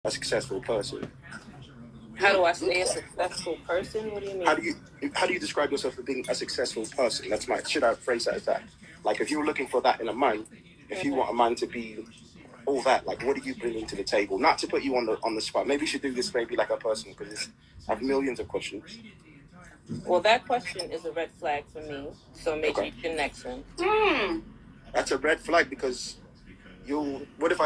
a successful person? How do I stay a successful person? What do you mean? How do you describe yourself as being a successful person? Should I phrase that as that? Like, if you're looking for that in a man, if you want a man to be all that, like, what do you bring into the table? Not to put you on the spot. Maybe you should do this maybe like a person, because I have millions of questions. Well, that question is a red flag for me. So maybe you can next one. That's a red flag, because what if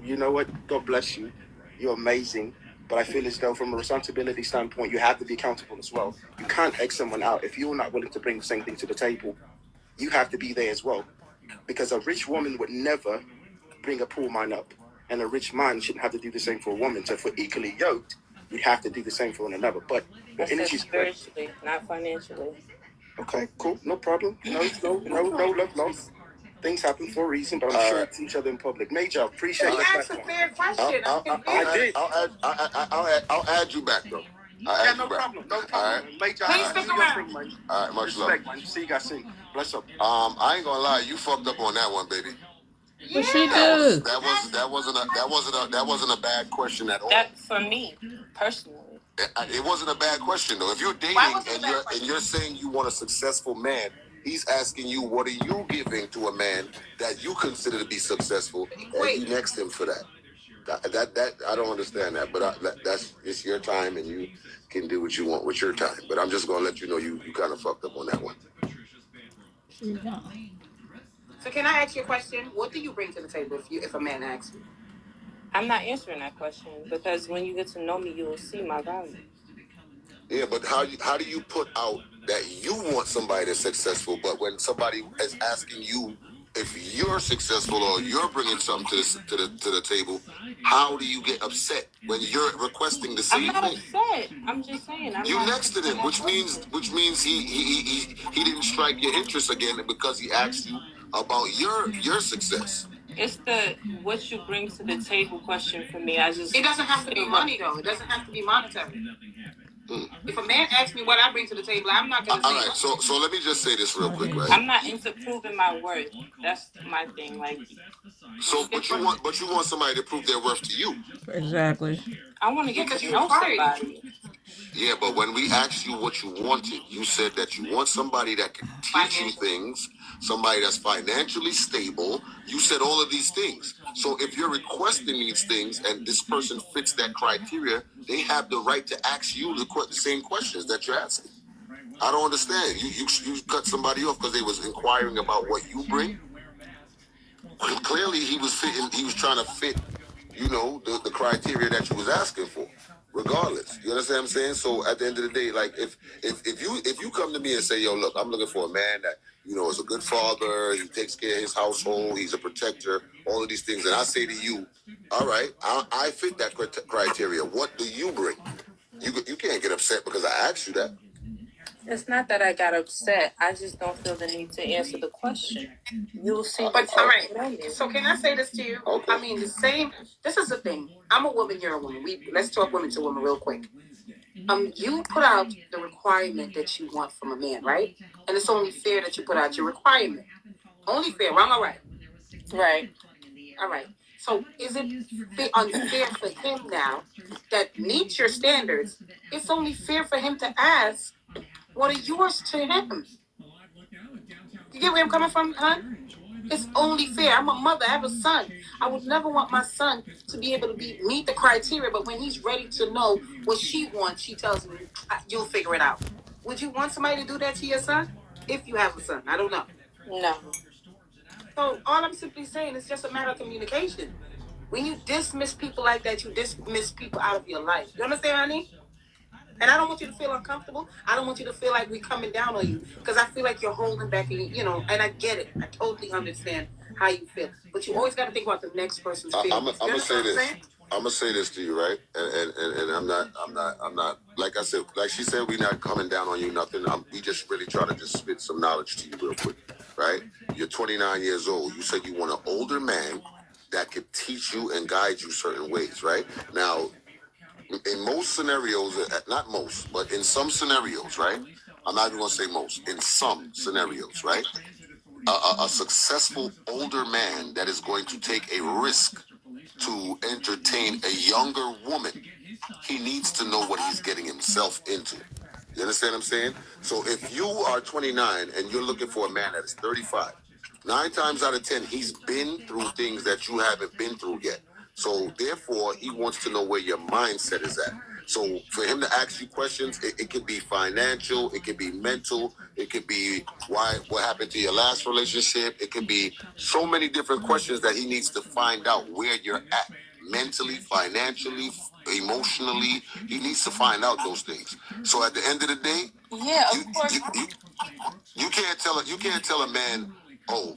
you know what? God bless you. You're amazing. But I feel as though from a responsibility standpoint, you have to be accountable as well. You can't X someone out. If you're not willing to bring the same thing to the table, you have to be there as well. Because a rich woman would never bring a poor man up. And a rich man shouldn't have to do the same for a woman. So if we're equally yoked, we have to do the same for one another. But spiritually, not financially. Okay, cool. No problem. No love lost. Things happen for a reason, but I'm sure it's each other in public. Major, appreciate you asked a fair question. I did. I'll add you back, though. No problem. No problem. All right. Major, please stick around. All right, much love. Man. See you guys soon. Bless up. I ain't gonna lie, you fucked up on that one, baby. What she do? That wasn't a bad question at all. That for me personally. It wasn't a bad question though. If you're dating and you're saying you want a successful man, he's asking you, what are you giving to a man that you consider to be successful, and you next him for that. That I don't understand that, but that's it's your time, and you can do what you want with your time. But I'm just gonna let you know you kind of fucked up on that one. Yeah. So can I ask you a question? What do you bring to the table if a man asks you? I'm not answering that question, because when you get to know me, you will see my value. Yeah, but how do you put out that you want somebody that's successful, but when somebody is asking you if you're successful or you're bringing something to the table, how do you get upset when you're requesting the same thing? I'm not upset. I'm just saying. You nexted him, which means he didn't strike your interest again because he asked you about your success. It's the what you bring to the table question for me. It doesn't have to be money though. It doesn't have to be monetary. If a man asks me what I bring to the table, I'm not gonna say. All right, so let me just say this real quick, right? I'm not into proving my worth. That's my thing. Like, but you want somebody to prove their worth to you. Exactly. I want to get to know somebody. Yeah, but when we asked you what you wanted, you said that you want somebody that can teach you things, somebody that's financially stable. You said all of these things. So if you're requesting these things and this person fits that criteria, they have the right to ask you the same questions that you're asking. I don't understand. You cut somebody off because they was inquiring about what you bring. Clearly, he was trying to fit, the criteria that you was asking for. Regardless, you understand what I'm saying? So at the end of the day, like if you come to me and say, yo, look, I'm looking for a man that is a good father, he takes care of his household, he's a protector, all of these things, and I say to you, all right, I fit that criteria. What do you bring? You can't get upset because I asked you that. It's not that I got upset. I just don't feel the need to answer the question. You'll see. But all right. So can I say this to you? Okay. I mean, this is the thing. I'm a woman, you're a woman. Let's talk woman to woman real quick. You put out the requirement that you want from a man, right? And it's only fair that you put out your requirement. Only fair, wrong or right? Right. All right. So is it unfair for him now that meets your standards? It's only fair for him to ask, what are yours to him? You get where I'm coming from, huh? It's only fair. I'm a mother. I have a son. I would never want my son to be able to meet the criteria, but when he's ready to know what she wants, she tells me, you'll figure it out. Would you want somebody to do that to your son? If you have a son. I don't know. No. So all I'm simply saying is just a matter of communication. When you dismiss people like that, you dismiss people out of your life. You understand what I mean? And I don't want you to feel uncomfortable. I don't want you to feel like we're coming down on you, because I feel like you're holding back, and I get it. I totally understand how you feel. But you always got to think about the next person's feelings. I'm gonna say this. I'm gonna say this to you, right? And I'm not like I said, like she said, we're not coming down on you, nothing. We just really trying to just spit some knowledge to you real quick, right? You're 29 years old. You said you want an older man that could teach you and guide you certain ways, right? Now, in most scenarios, not most, but in some scenarios, right? I'm not even going to say most. In some scenarios, right? A successful older man that is going to take a risk to entertain a younger woman, he needs to know what he's getting himself into. You understand what I'm saying? So if you are 29 and you're looking for a man that is 35, 9 times out of 10, he's been through things that you haven't been through yet. So therefore, he wants to know where your mindset is at. So for him to ask you questions, it could be financial, it could be mental, it could be what happened to your last relationship. It could be so many different questions that he needs to find out where you're at mentally, financially, emotionally. He needs to find out those things. So at the end of the day, Yeah, of course. you can't tell a man, oh,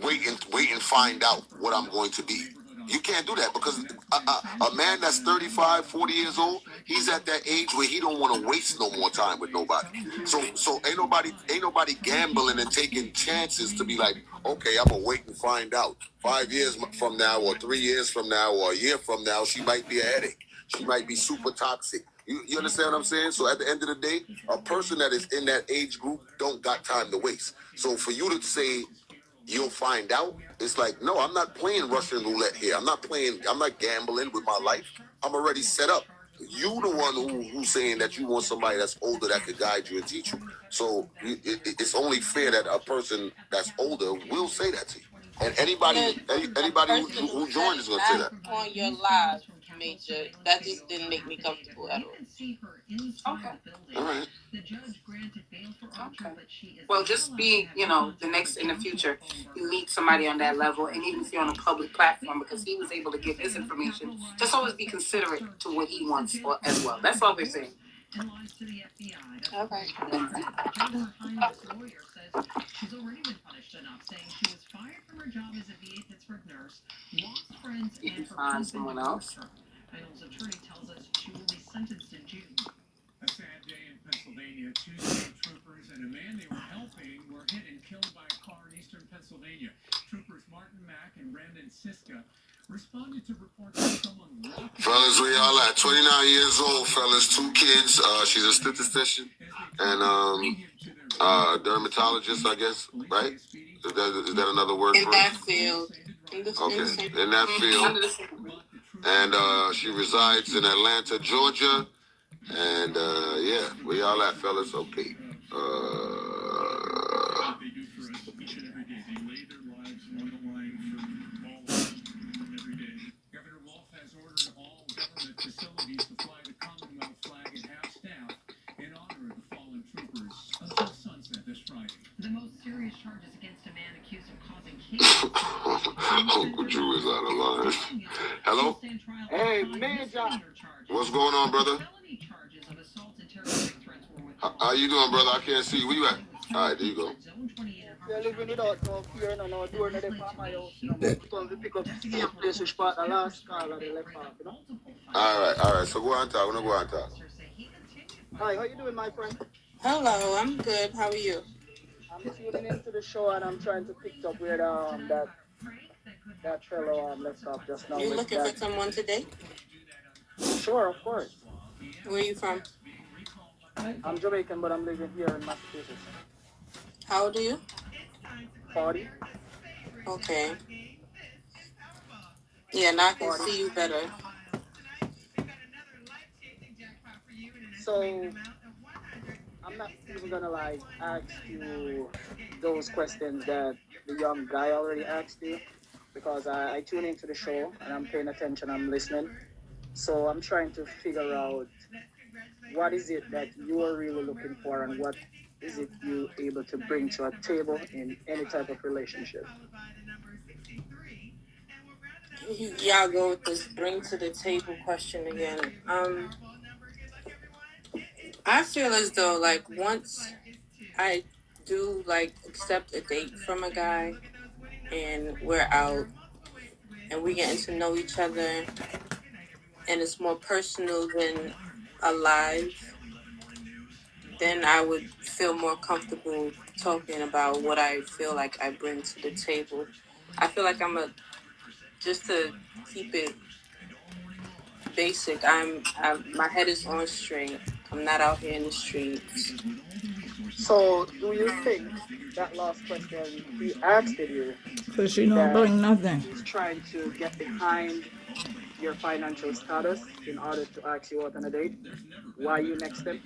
wait and find out what I'm going to be. You can't do that because a man that's 35, 40 years old, he's at that age where he don't want to waste no more time with nobody. So ain't nobody gambling and taking chances to be like, okay, I'm gonna wait and find out. 5 years from now, or 3 years from now, or a year from now, she might be a headache. She might be super toxic. You understand what I'm saying? So at the end of the day, a person that is in that age group don't got time to waste. So for you to say you'll find out, it's like, no, I'm not playing Russian roulette here. I'm not gambling with my life. I'm already set up. You the one who's saying that you want somebody that's older that could guide you and teach you. So it's only fair that a person that's older will say that to you. And anybody who joined is going to say that. On your live, Major, that just didn't make me comfortable at all. Okay. All right. Okay. Well, just be, the next in the future, you meet somebody on that level, and even if you're on a public platform, because he was able to give his information, just always be considerate to what he wants as well. That's all we're saying. Okay. She's already been punished enough, saying she was fired from her job as a VA Pittsburgh nurse, lost friends, You can and her find husband someone else. divorced her. Reynolds' attorney tells us she will be sentenced in June. A sad day in Pennsylvania. Two state troopers and a man they were helping were hit and killed by a car in eastern Pennsylvania. Troopers Martin Mack and Brandon Siska responded to reports of someone walking. Fellas, we all at 29 years old, fellas, 2 kids. She's a statistician and dermatologist, I guess, right? Is that another word In for that it? field. Okay, in that field. And she resides in Atlanta, Georgia. And yeah, where y'all at, fellas? Okay. Governor Wolf has ordered all government facilities to fly the Commonwealth flag at half staff in honor of the fallen troopers until sunset this Friday. The most serious charges against a man accused of causing chaos. Uncle Drew is out of line. Hello? Hey, Majah. What's going on, brother? Felony charges of assault and terroristic threats were How you doing, brother? I can't see you. Where you at? All right, there you go. You're living without no fear, no door, no from my house. Put on the pick up safe place which part the last call of the left half, All right. So go on talk. We're gonna go on talk. Hi, how you doing, my friend? Hello, I'm good. How are you? I'm tuning into the show and I'm trying to pick up where that fellow left off just now. You looking for someone today? Sure, of course. Where are you from? I'm Jamaican, but I'm living here in Massachusetts. How old are you? 40. Okay. Yeah, now I can see you better. So I'm not even gonna ask you those questions that the young guy already asked you, because I tune into the show and I'm paying attention, I'm listening. So I'm trying to figure out what is it that you are really looking for and what is it you able to bring to a table in any type of relationship. Y'all go with this bring to the table question again. I feel as though once I do accept a date from a guy and we're out and we getting to know each other and it's more personal than alive, then I would feel more comfortable talking about what I feel like I bring to the table. I feel like just to keep it basic, my head is on straight. I'm not out here in the streets. So do you think that last question, he asked you Cause she don't that bring nothing. he's trying to get behind your financial status in order to ask you out on a date. Why you next step?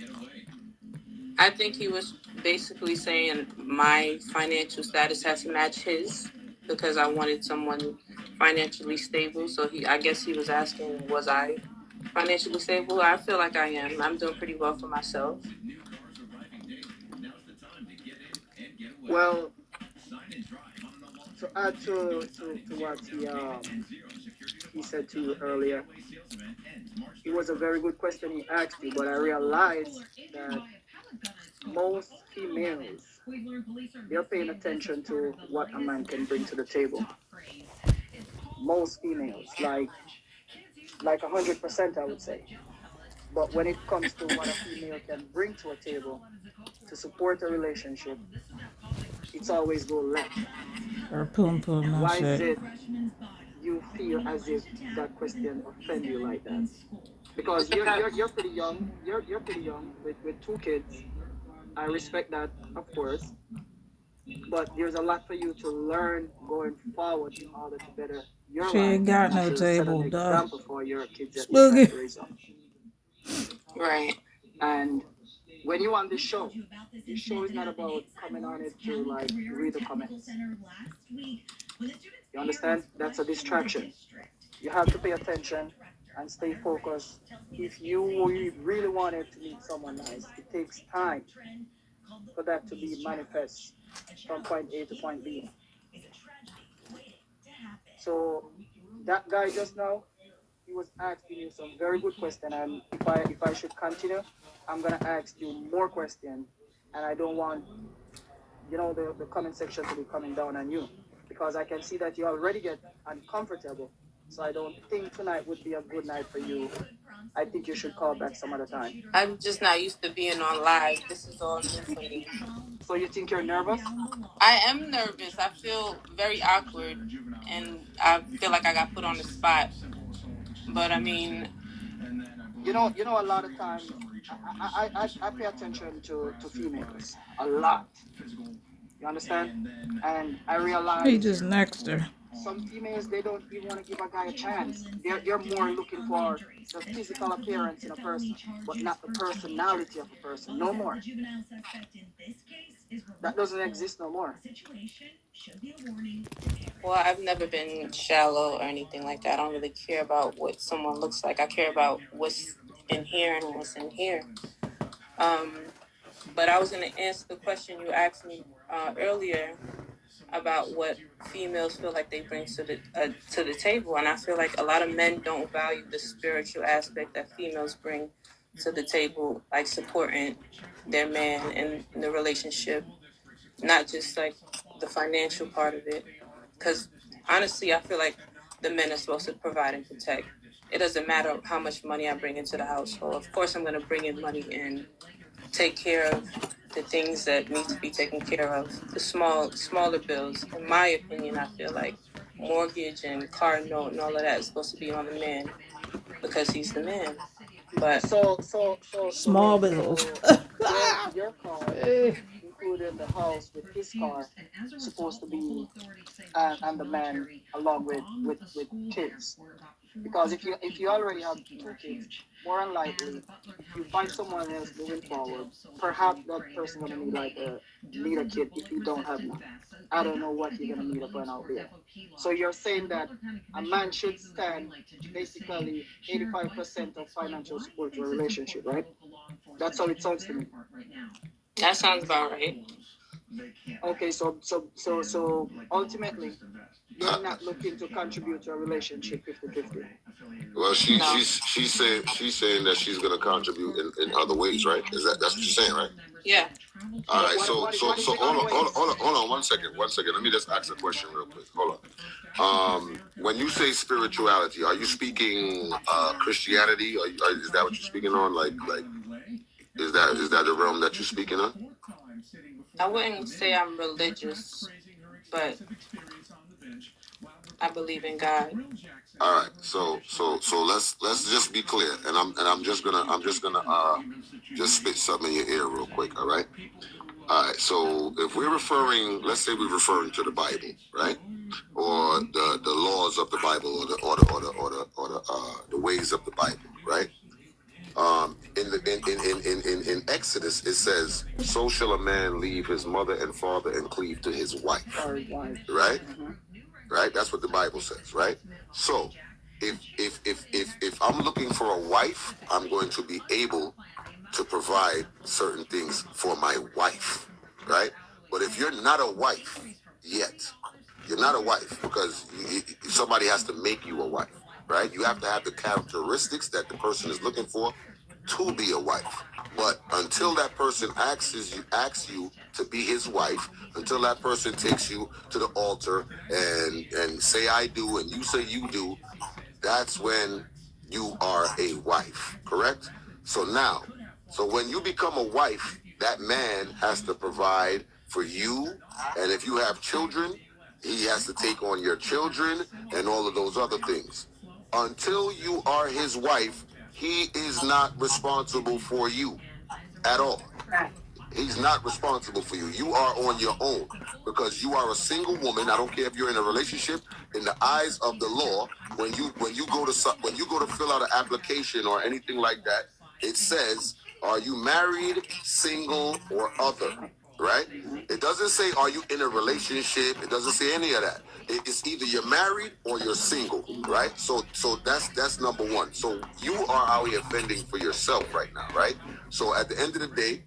I think he was basically saying my financial status has to match his because I wanted someone financially stable. So I guess he was asking, was I financially stable? I feel like I am. I'm doing pretty well for myself. Well, to add to what he said to you earlier, it was a very good question he asked you, but I realized that most females, they're paying attention to what a man can bring to the table. Most females, like 100%, I would say. But when it comes to what a female can bring to a table to support a relationship, it's always go left. Or poom poom and Why is shit. it you feel as if that question offend you like that? Because you're pretty young. You're pretty young with two kids. I respect that, of course. But there's a lot for you to learn going forward in order to better your She life ain't got and no to set an table, duh. example for your kids that you're trying Spooky. to raise up. Right. And when you're on this show is not about coming on it to like read the comments. You understand? That's a distraction. You have to pay attention and stay focused. If you really wanted to meet someone nice, it takes time for that to be manifest from point A to point B. So that guy just now, he was asking you some very good question, and if I should continue, I'm gonna ask you more questions, and I don't want the comment section to be coming down on you because I can see that you already get uncomfortable. So I don't think tonight would be a good night for you. I think you should call back some other time. I'm just not used to being on live. This is all new for me. So you think you're nervous? I am nervous. I feel very awkward, and I feel like I got put on the spot. But I mean, a lot of times I pay attention to females a lot. You understand? And I He realize just next her. some females, they don't even want to give a guy a chance. They're more looking for the physical appearance in a person, but not the personality of a person. No more. That doesn't exist no more. well, I've never been shallow or anything like that. I don't really care about what someone looks like. I care about what's in here and what's in here. But I was going to answer the question you asked me earlier about what females feel like they bring to the table, and I feel like a lot of men don't value the spiritual aspect that females bring to the table, like supporting their man in the relationship, not just like the financial part of it. Because honestly, I feel like the men are supposed to provide and protect. It doesn't matter how much money I bring into the household. Of course, I'm going to bring in money and take care of the things that need to be taken care of, the smaller bills. In my opinion, I feel like mortgage and car note and all of that is supposed to be on the man because he's the man. But Small bills. your car, including the house with his car, supposed to be and the man along with kids. Because if you already have two kids, more than likely, if you find someone else moving forward, perhaps that person gonna need a kid if you don't have none. I don't know what you're gonna need upon out there. So you're saying that a man should stand basically 85% of financial support to a relationship, right? That's how it sounds to me. that sounds about right. Okay, so ultimately, you're not looking to contribute to a relationship 50-50. Well, No. she's saying that she's gonna contribute in other ways, right? That's what you're saying, right? Yeah. All right. What is So the other ways? hold on 1 second. 1 second. Let me just ask a question real quick. Hold on. When you say spirituality, are you speaking Christianity? Is that what you're speaking on? Like is that the realm that you're speaking on? I wouldn't say I'm religious, but I believe in God. All right, so let's just be clear, and I'm just gonna just spit something in your ear real quick. All right, All right. So if we're referring, let's say we're referring to the Bible, right? Or the laws of the Bible, or the ways of the Bible, right? In Exodus it says, "So shall a man leave his mother and father and cleave to his wife." Right? Right? That's what the Bible says, right? So if I'm looking for a wife, I'm going to be able to provide certain things for my wife, right? But if you're not a wife yet, you're not a wife because somebody has to make you a wife, right? You have to have the characteristics that the person is looking for to be a wife. But until that person asks you to be his wife, until that person takes you to the altar and say I do and you say you do, that's when you are a wife, correct? So when you become a wife, that man has to provide for you, and if you have children, he has to take on your children and all of those other things. Until you are his wife, he is not responsible for you at all. He's not responsible for you. You are on your own because you are a single woman. I don't care if you're in a relationship. In the eyes of the law, when you go to fill out an application or anything like that, it says, "Are you married, single, or other?" Right? It doesn't say, "Are you in a relationship?" It doesn't say any of that. It's either you're married or you're single, right? So that's number one. So you are out here fending for yourself right now, right? So at the end of the day,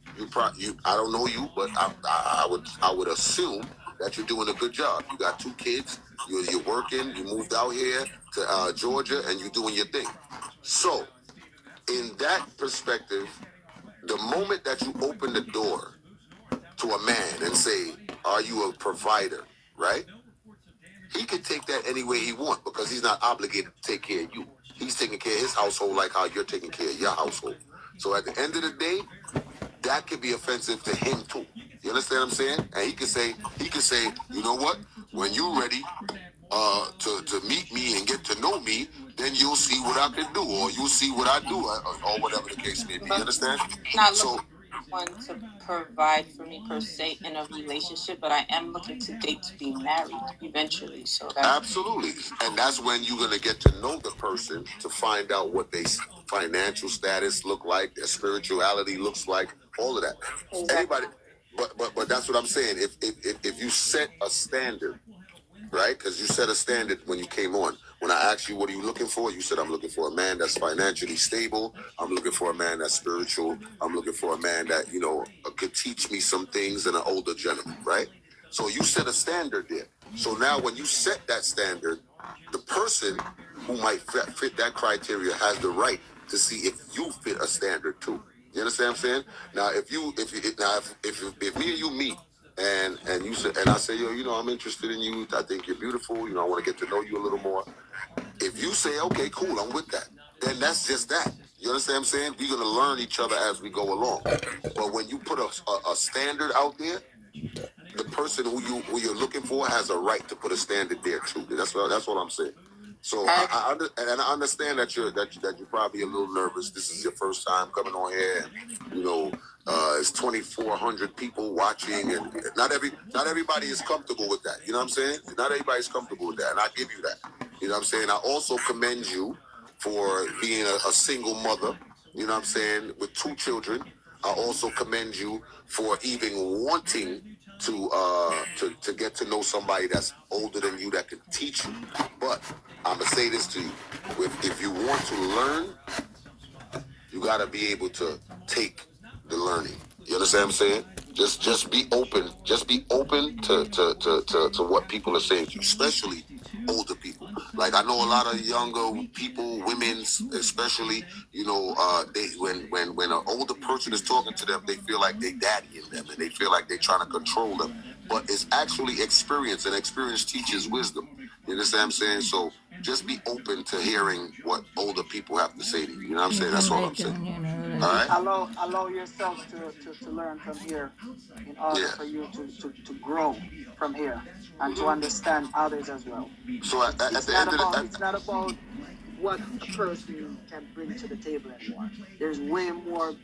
I don't know you, but I would assume that you're doing a good job. You got 2 kids. You're working. You moved out here to Georgia, and you're doing your thing. So in that perspective, the moment that you open the door to a man and say, "Are you a provider?" Right? He can take that any way he wants because he's not obligated to take care of you. He's taking care of his household like how you're taking care of your household. So at the end of the day, that could be offensive to him too. You understand what I'm saying? And he could say, "You know what? When you're ready to meet me and get to know me, then you'll see what I can do, or you'll see what I do, or whatever the case may be." You understand? Not So looking for one to provide for me per se in a relationship, but I am looking to date to be married eventually. So that absolutely, and that's when you're gonna get to know the person to find out what their financial status look like, their spirituality looks like, all of that. exactly. Anybody, but that's what I'm saying. If you set a standard, right? Because you set a standard when you came on. When I asked you, "What are you looking for?" You said, "I'm looking for a man that's financially stable. I'm looking for a man that's spiritual. I'm looking for a man that, could teach me some things and an older gentleman," right? So you set a standard there. So now when you set that standard, the person who might fit that criteria has the right to see if you fit a standard too. You understand what I'm saying? Now, if me and you meet and you say, and I say, "Yo, I'm interested in you. I think you're beautiful. I want to get to know you a little more." If you say, "Okay, cool, I'm with that," then that's just that. You understand what I'm saying? We're gonna learn each other as we go along. But when you put a standard out there, the person who you're looking for has a right to put a standard there too. That's what I'm saying. So I understand that you're probably a little nervous. This is your first time coming on here, and it's 2,400 people watching, and not everybody is comfortable with that. You know what I'm saying? Not everybody's comfortable with that, and I give you that. You know what I'm saying? I also commend you for being a single mother. You know what I'm saying? With 2 children. I also commend you for even wanting to get to know somebody that's older than you that can teach you. But I'm gonna say this to you: if you want to learn, you gotta be able to take the learning. You understand what I'm saying? Just be open. Just be open to what people are saying to you, especially older people. Like I know a lot of younger people, women especially. They when an older person is talking to them, they feel like they daddying them, and they feel like they're trying to control them. But it's actually experience, and experience teaches wisdom. You understand what I'm saying? So just be open to hearing what older people have to say to you. You know what I'm saying? That's all I'm saying. All right. Allow yourself to learn from here in order for you to grow from here and to understand others as well. So at the end of the It's not about what a person can bring to the table anymore. There's way more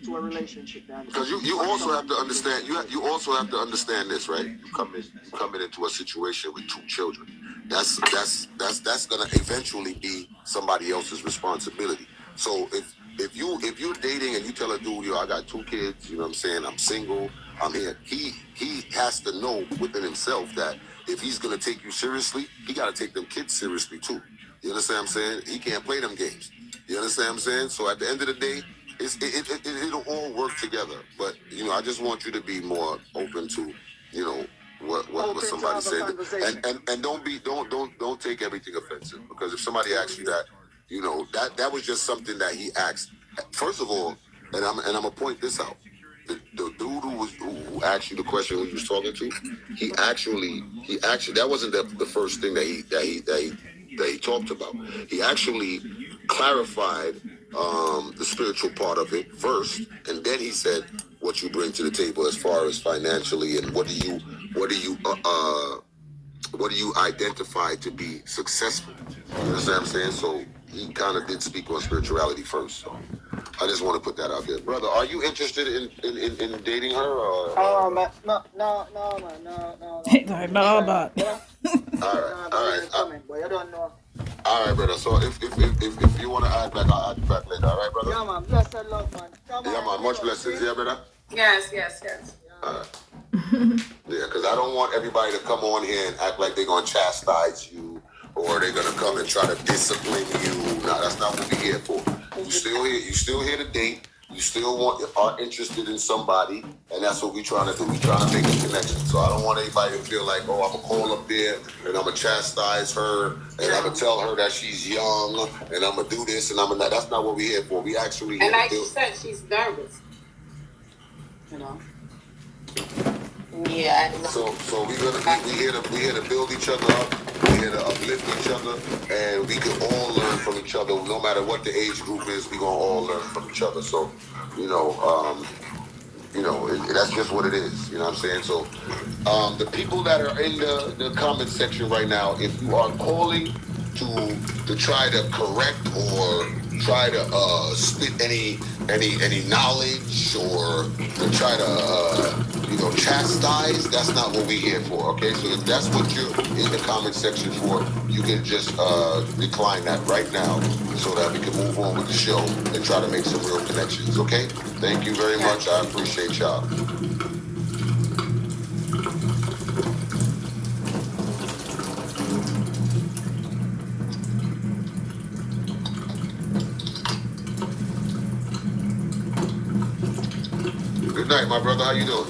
to a relationship than because you also have to understand you also have to understand this, right? You coming into a situation with two children. That's gonna eventually be somebody else's responsibility. So if you're dating and you tell a dude, yo, I got two kids, you know what I'm saying, I'm single, I'm here, he has to know within himself that if he's gonna take you seriously, he gotta take them kids seriously too. You understand what I'm saying? He can't play them games. You understand what I'm saying? So at the end of the day, it'll all work together. But I just want you to be more open to, what somebody said, and don't take everything offensive, because if somebody asks you that, that was just something that he asked. First of all, and I'm gonna point this out. The dude who asked you the question, who you was talking to, he actually that wasn't the first thing that he talked about. He actually clarified the spiritual part of it first, and then he said what you bring to the table as far as financially, and what do you identify to be successful. You understand what I'm saying? So he kind of did speak on spirituality first. So I just want to put that out there, brother. Are you interested in dating her? Or oh man, no, man, no. He's like, no, but. All right. Boy, I don't know. All right, brother. So if you want to add back, I'll add you back later. All right, brother. Yeah, man. Bless and love, man. Come Yeah, on, man. Much blessings, yeah, brother. Yes. All right. Yeah, because I don't want everybody to come on here and act like they're gonna chastise you, or they're gonna come and try to discipline you. No, that's not what we're here for. You still here. You still here to date. You still are interested in somebody, and that's what we're trying to do. We're trying to make a connection. So I don't want anybody to feel like, oh, I'm gonna call up there and I'm gonna chastise her and I'm gonna tell her that she's young and I'm gonna do this and I'm gonna. That's not what we're here for. We actually. And like you said, she's nervous. You know. Yeah. So we here to build each other up. We here to uplift each other, and we can all learn from each other. No matter what the age group is, we gonna all learn from each other. So, that's just what it is. You know what I'm saying? So, the people that are in the comment section right now, if you are calling to try to correct or try to spit any knowledge or to try to chastise, that's not what we're here for. Okay, so if that's what you're in the comment section for, you can just decline that right now so that we can move on with the show and try to make some real connections. Okay, thank you very much. I appreciate y'all. Good night, my brother. How you doing?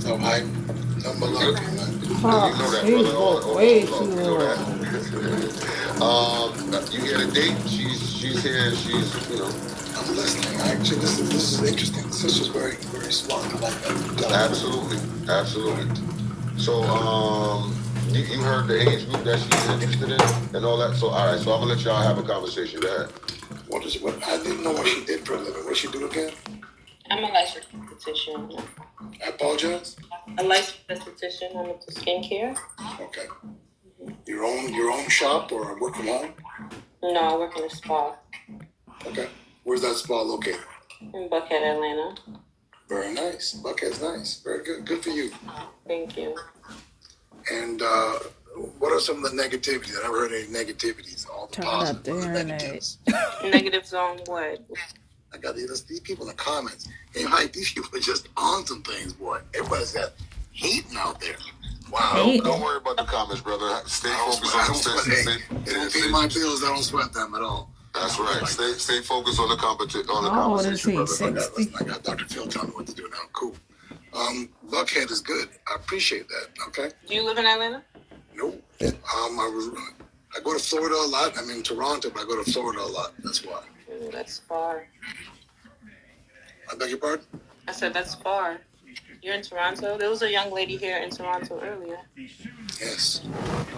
I'm hype. I'm Good. Fuck, he's going way too low. You here to date? She's here. I'm listening. Actually, this is interesting. The sister's very, very smart. I like that. Absolutely. So, you heard the age group that she's interested in and all that. So, all right. So I'm gonna let y'all have a conversation. Go ahead. What I didn't know what she did for a living. What she do again? I'm a licensed esthetician. I apologize. A licensed esthetician. I'm into skincare. Okay. Your own shop or work from home? No, I work in a spa Okay. Where's that spa located? in Buckhead, Atlanta. Very nice. Buckhead's nice. Very good. Good for you. Thank you. And what are some of the negativities? I never heard any negativities. All the Turn positives. up the What are the internet. negatives? Negatives on what? I got these people in the comments. Hey, Hype, these people are just on some things, boy. Everybody's got hating out there. Wow. Don't worry about the comments, brother. Stay focused on the They don't pay my bills. I don't sweat them at all. That's right. Stay focused on the conversation, he? brother. 60? I got Dr. Phil telling me what to do now. Cool. Buckhead is good. I appreciate that. Okay. Do you live in Atlanta? Nope. I go to Florida a lot. I'm in Toronto, but I go to Florida a lot. That's why. Ooh, that's far. I beg your pardon? I said that's far. You're in Toronto? There was a young lady here in Toronto earlier. Yes,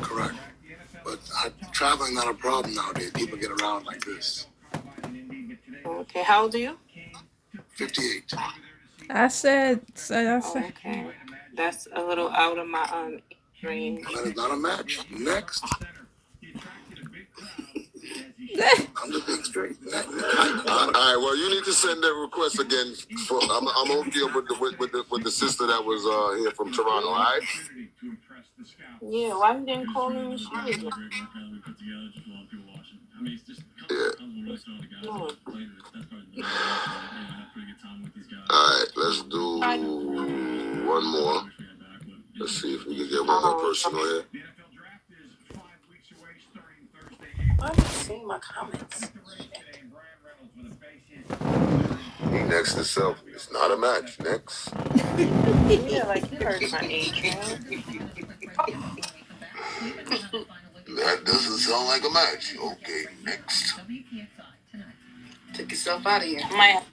correct. But traveling not a problem nowadays. People get around like this. Okay, how old are you? 58. I said. Okay. That's a little out of my range. That is not a match. Next. I'm the big straight. All right. Well, you need to send that request again. I'm okay with the sister that was here from Toronto. All right. Yeah, why you didn't call me when she was there? Yeah. No. All right. Let's do one more. Let's see if we can get one more person on here. I didn't see my comments. He next to self. It's not a match. Next. Yeah, like you heard my age, man. That doesn't sound like a match. Okay, next. Took yourself out of here. My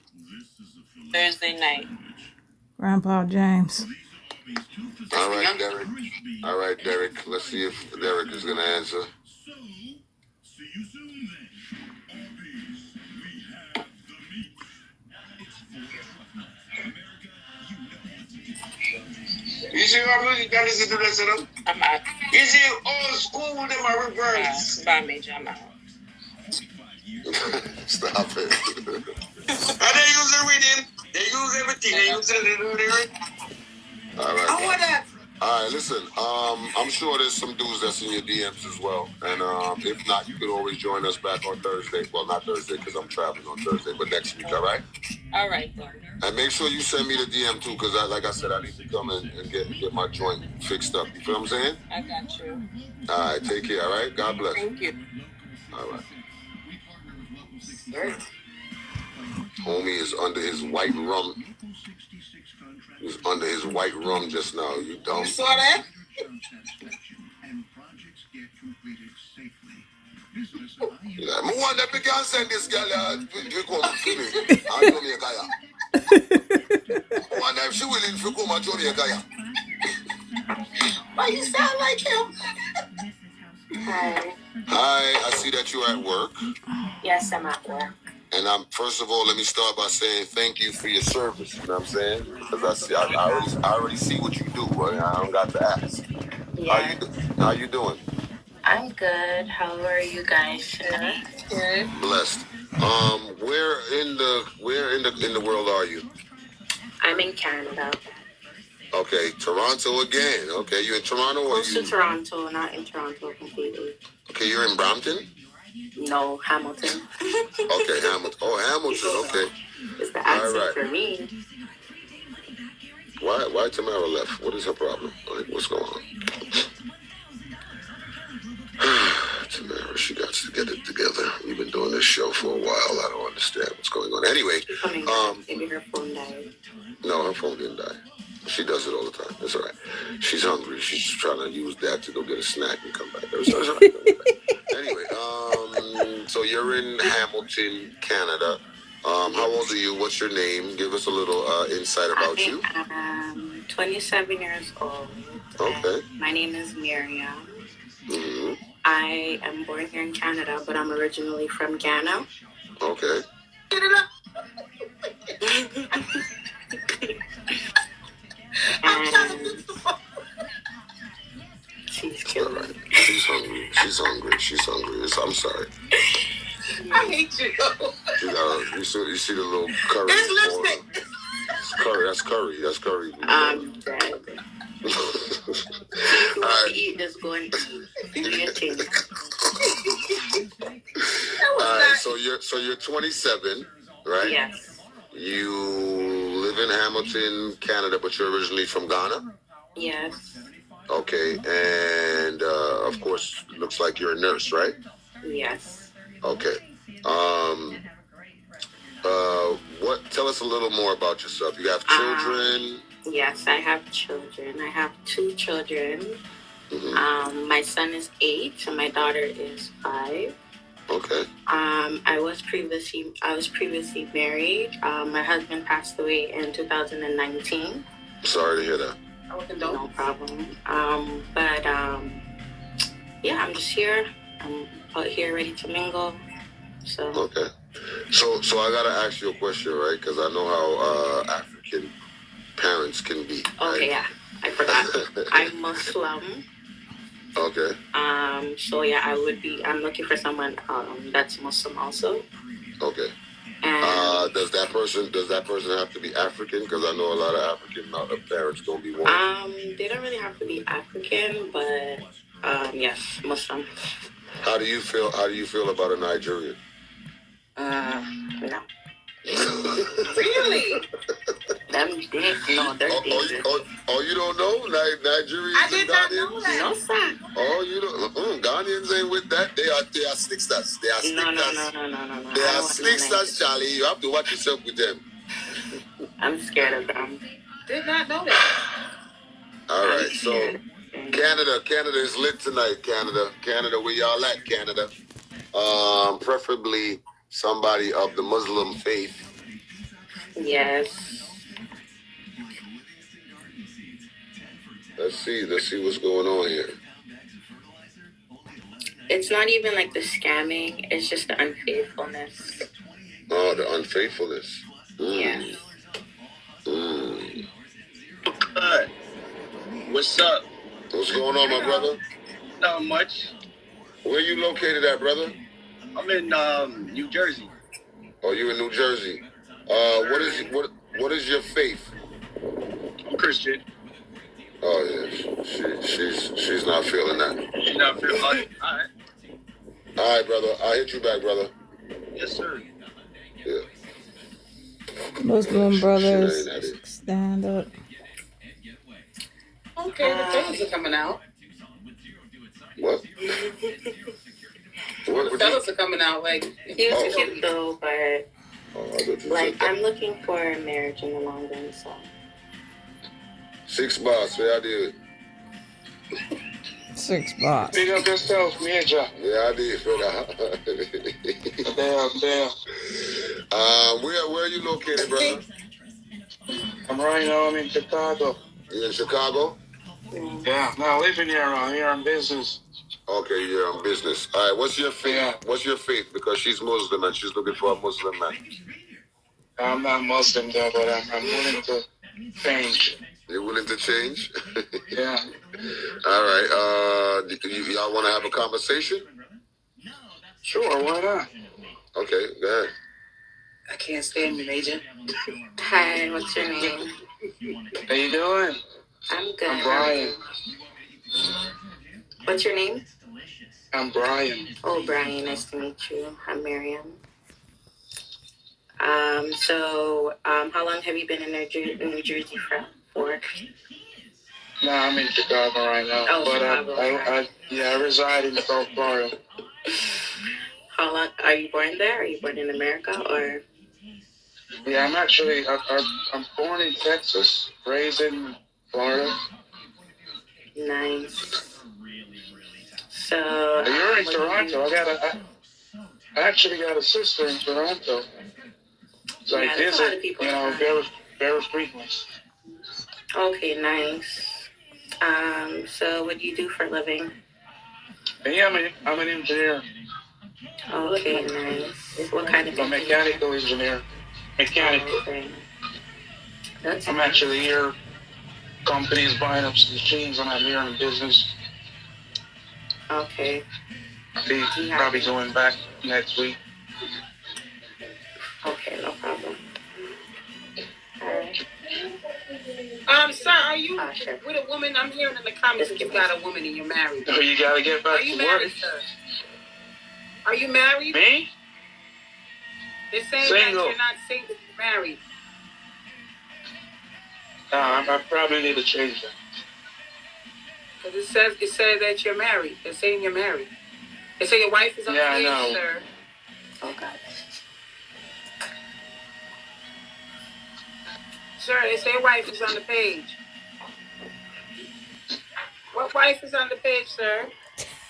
Thursday night. Grandpa James. All right, Derek. All right, Derek. Let's see if Derek is gonna answer. You see what music that listen to this, you know? I'm out. You see old school, them are reverse. Bye, Major. I'm out. Stop it. And they use the rhythm. They use everything. They use the All right. I want that. All right, listen. I'm sure there's some dudes that's in your DMs as well, and if not, you could always join us back on Thursday. Well, not Thursday because I'm traveling on Thursday, but next week. All right. All right, then. And make sure you send me the DM too, because like I said, I need to come and get my joint fixed up. You feel what I'm saying? I got you. All right, take care. All right, God bless. Thank you. All right. Homie is under his white rum. He's under his white rum just now. You dumb. You saw that? He's like, I wonder if we can send this girl to come to me. I Jamaica. I wonder if she willing to come to Jamaica. Why you sound like him? Hi. Hi, I see that you're at work. Yes, I'm at work. And first of all, let me start by saying thank you for your service. You know what I'm saying? Because I already see what you do. Right? I don't got to ask. Yeah. How you doing? I'm good. How are you guys tonight? Good. Blessed. Where in the world are you? I'm in Canada. Okay, Toronto again. Okay, you in Toronto or Close to Toronto, not in Toronto completely. Okay, you're in Brampton? No, Hamilton. Okay, Hamilton. Oh, Hamilton. Okay. It's the accent right. for me. Why Tamara left? What is her problem? Like, what's going on? Tamara, she got to get it together. We've been doing this show for a while. I don't understand what's going on. Anyway, maybe her phone died. No, her phone didn't die. She does it all the time. That's all right. She's hungry. She's trying to use that to go get a snack and come back. That's all right. Anyway, so you're in Hamilton, Canada. How old are you? What's your name? Give us a little insight about you. I'm 27 years old. Okay. My name is Miriam. Mm-hmm. I am born here in Canada, but I'm originally from Ghana. Okay. Get it up. She's cute. All right. She's hungry. I'm sorry. I hate you. You see the little curry. It's lipstick. That's curry. I'm dead. All right. Eat this going to eat. All right. So you're 27, right? Yes. You live in Hamilton, Canada, but you're originally from Ghana? Yes. Okay, and of course, it looks like you're a nurse, right? Yes. Okay. Tell us a little more about yourself. You have children? Yes, I have children. I have 2 children. Mm-hmm. My son is 8 and my daughter is 5. Okay. I was previously married. My husband passed away in 2019. Sorry to hear that. No problem. Yeah, I'm just here. I'm out here ready to mingle. So. Okay. So I gotta ask you a question, right? Because I know how African parents can be. Okay, right? yeah. I forgot. I'm Muslim. Okay. So yeah, I'm looking for someone that's Muslim also. Okay. And does that person have to be African? Because I know a lot of African parents don't be wanting. they don't really have to be African, but yes, Muslim. How do you feel? How do you feel about a Nigerian? No. Really? They're dangerous. You don't know Nigerians? I did not know that. No, sir. Oh, you don't. Ghanaians ain't with that. They are slicksters. They are slicksters. No. They are slicksters, Charlie. You have to watch yourself with them. I'm scared of them. Did not know that. All right, so Canada is lit tonight. Canada, where y'all at? Canada. Preferably somebody of the Muslim faith. Yes. Let's see what's going on here. It's not even like the scamming, it's just the unfaithfulness. Oh, the unfaithfulness. Yeah. What's up? What's going on, my brother? Not much. Where you located at, brother? I'm in New Jersey. Oh, you in New Jersey? What is your faith? I'm Christian. Oh yeah, she's not feeling that. She's not feeling like alright. All right, brother. I'll hit you back, brother. Yes, sir. Yeah. Muslim brothers, stand up. Okay, the fellas are coming out. What? The fellas are coming out like he was cute though, but like I'm looking for a marriage in the long run, so. 6 bars, where I did. 6 bars. Big up yourself, Majah. Yeah, I did, brother. Damn. Where are you located, brother? I'm right now. I'm in Chicago. You in Chicago? Yeah. Now living here on business. Okay, you're on business. All right, what's your faith? Yeah. What's your faith? Because she's Muslim and she's looking for a Muslim man. I'm not Muslim though, but I'm willing to change. You're willing to change? Yeah. All right. Y'all want to have a conversation? Sure, why not? Okay, go ahead. I can't stand you, Majah. Hi, what's your name? How you doing? I'm good. I'm Brian. What's your name? I'm Brian. Oh, Brian, nice to meet you. I'm Miriam. How long have you been in New Jersey for? No, I'm in Chicago right now. Oh, but Chicago. I reside in South Florida. How long are you born there? Are you born in America or? Yeah, I'm born in Texas, raised in Florida. Nice. So you're in Toronto. I actually got a sister in Toronto. So yeah, I visit, a lot of people very frequent. Okay, nice. So what do you do for a living? Yeah, I'm an engineer. Okay, nice. What kind of I'm a mechanical engineer. Mechanical. Okay. That's I'm actually here. Companies buying up some machines, and I'm here in business. Okay. Probably going back next week. Okay, no problem. Alright. Sir, are you with a woman? I'm hearing in the comments that you got a woman and you're married. Oh, you gotta get back to work. Are you married, sir? Are you married? Me? They're saying single. that you're not single, you're married. I probably need to change that. Because it says that you're married. They're saying you're married. They say your wife is on the page, sir. Oh, God. Sir, they say wife is on the page. What wife is on the page, sir?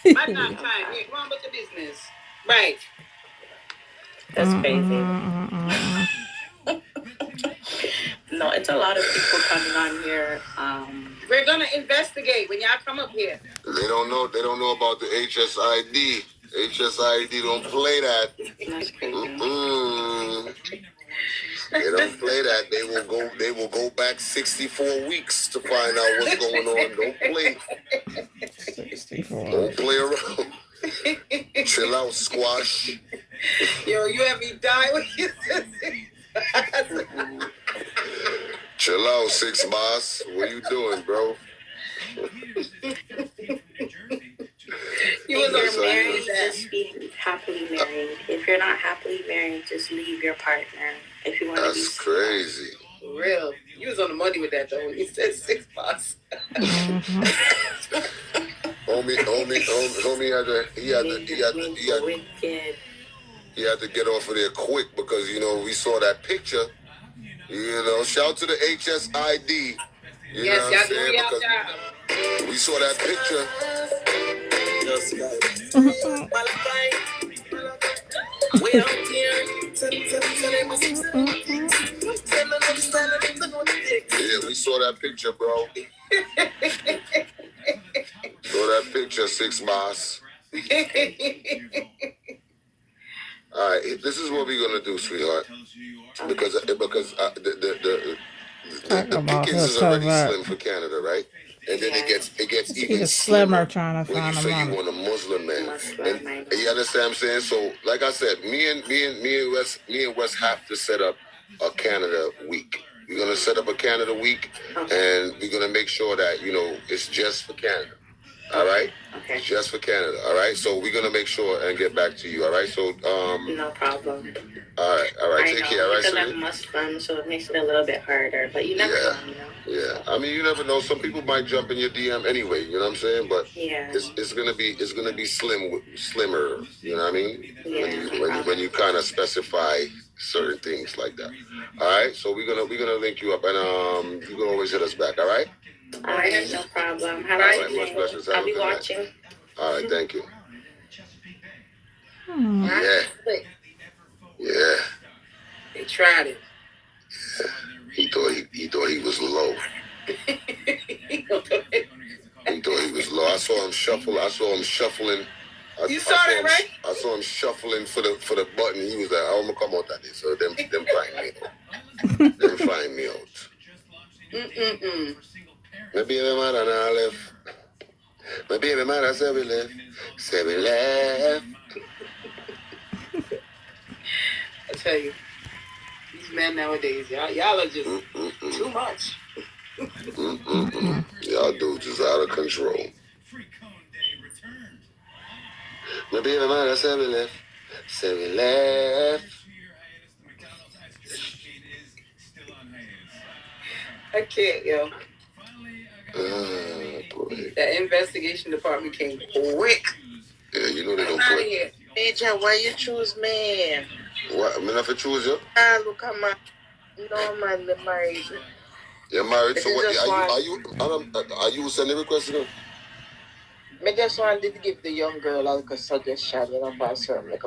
My not time. Wait, go on with the business. Right. That's crazy. No, it's a lot of people coming on here. We're gonna investigate when y'all come up here. They don't know about the HSID. HSID don't play that. That's crazy. They don't play that. They will go back 64 weeks to find out what's going on. Don't play. before. Don't play around. Chill out, squash. Yo, you have me die when you said Chill out, 6 Boss. What you doing, bro? You was If on you're married, that. just be happily married. If you're not happily married, just leave your partner. If you want to be. That's crazy. For real. You was on the money with that though when you said 6 Boss. Homie he had to get off of there quick because we saw that picture. Shout out to the HSID. You know what I'm saying? Because we saw that picture. Yeah, we saw that picture, bro. Saw that picture, 6 Boss. All right, this is what we're gonna do, sweetheart. Because the pickings is already slim for Canada, right? And then it gets even slimmer trying to when you find a say money. you want a Muslim man. And you understand what I'm saying? So, like I said, me and Wes have to set up a Canada week. We're gonna set up a Canada week, and we're gonna make sure that it's just for Canada. All right. Okay. Just for Canada. All right. So we're gonna make sure and get back to you. All right. So No problem. All right. Take care. All right. Because I'm Muslim, so it makes it a little bit harder. But you never know, Yeah. I mean, you never know. Some people might jump in your DM anyway. You know what I'm saying? But it's gonna be slimmer. You know what I mean? Yeah. When you kind of specify certain things like that. All right. So we're gonna link you up, and you can always hit us back. All right. All right. No problem. Have All a right. good Much day. blessings. I'll be watching. All right. Thank you. Yeah. Yeah. They tried it. He thought he was low. He thought he was low. I saw him shuffling. You saw that, right? I saw him shuffling for the button. He was like, "I'm gonna come out that day." So them find me out. Them find me out. Maybe every man and I left. Maybe every man I said we left. Said we left. I tell you, these men nowadays, y'all are just too much. Y'all dudes is out of control. Maybe every man I said we left. Said we left. I can't, yo. Boy. That investigation department came quick. Yeah, they don't Out of play. here. Majah, why you choose me? What? I mean, if I choose you? Look at my. No man, they married. You're married, so It what? is just Are you sending requests to them? Me just wanted to give the young girl like a suggestion, pass her like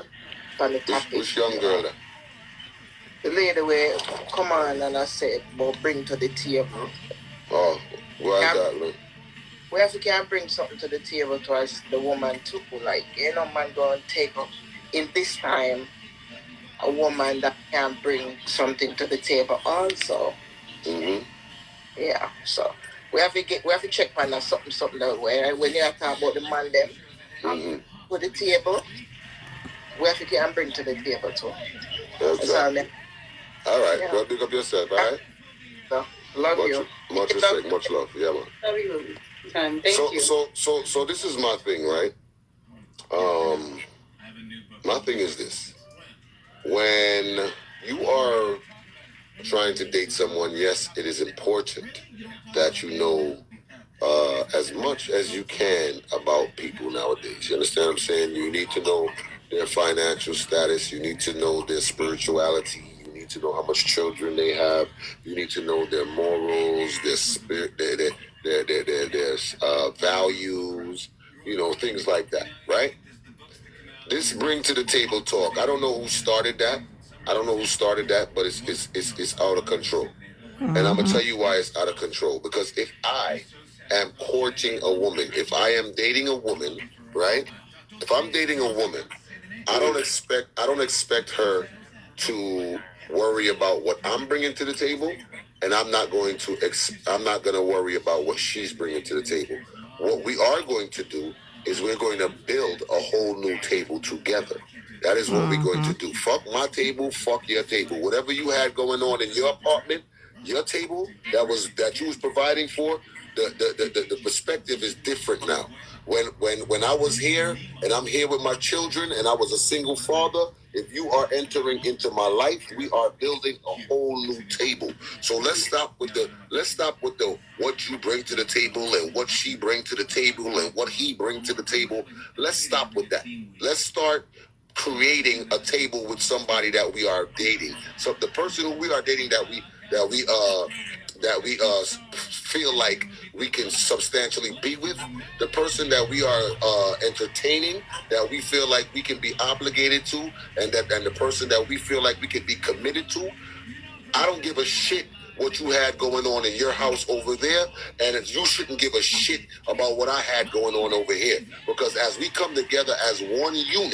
on the topic. Which young girl? The lady way come on and I said, but bring to the table. Oh, why is that, man? We have to can bring something to the table to us, the woman too. Like, man going to take up in this time a woman that can bring something to the table also. Mm-hmm. Yeah, so we have to check on that something that way. Right? When you talk about the man them to the table, we have to can bring to the table too. Exactly. All right, well, pick up yourself, all right? So, love you. Much respect, much love. Yeah, man. Love you. Thank you. So this is my thing, right? My thing is this. When you are trying to date someone, yes, it is important that you know as much as you can about people nowadays. You understand what I'm saying? You need to know their financial status. You need to know their spirituality. You need to know how much children they have. You need to know their morals, their spirit, their values. Things like that, right? This bring to the table talk. I don't know who started that. But it's out of control. And I'm gonna tell you why it's out of control. Because if I am courting a woman, if I am dating a woman, right? If I'm dating a woman, I don't expect her to worry about what I'm bringing to the table, and I'm not gonna worry about what she's bringing to the table. What we are going to do is we're going to build a whole new table together. That is what we're going to do. Fuck my table, fuck your table. Whatever you had going on in your apartment, your table that you was providing for, the perspective is different now. When I was here and I'm here with my children and I was a single father, if you are entering into my life, we are building a whole new table. So let's stop with the what you bring to the table and what she bring to the table and what he bring to the table. Let's stop with that. Let's start creating a table with somebody that we are dating. So the person who we are dating that we feel like we can substantially be with, the person that we are entertaining, that we feel like we can be obligated to, and the person that we feel like we can be committed to. I don't give a shit what you had going on in your house over there, and you shouldn't give a shit about what I had going on over here. Because as we come together as one unit,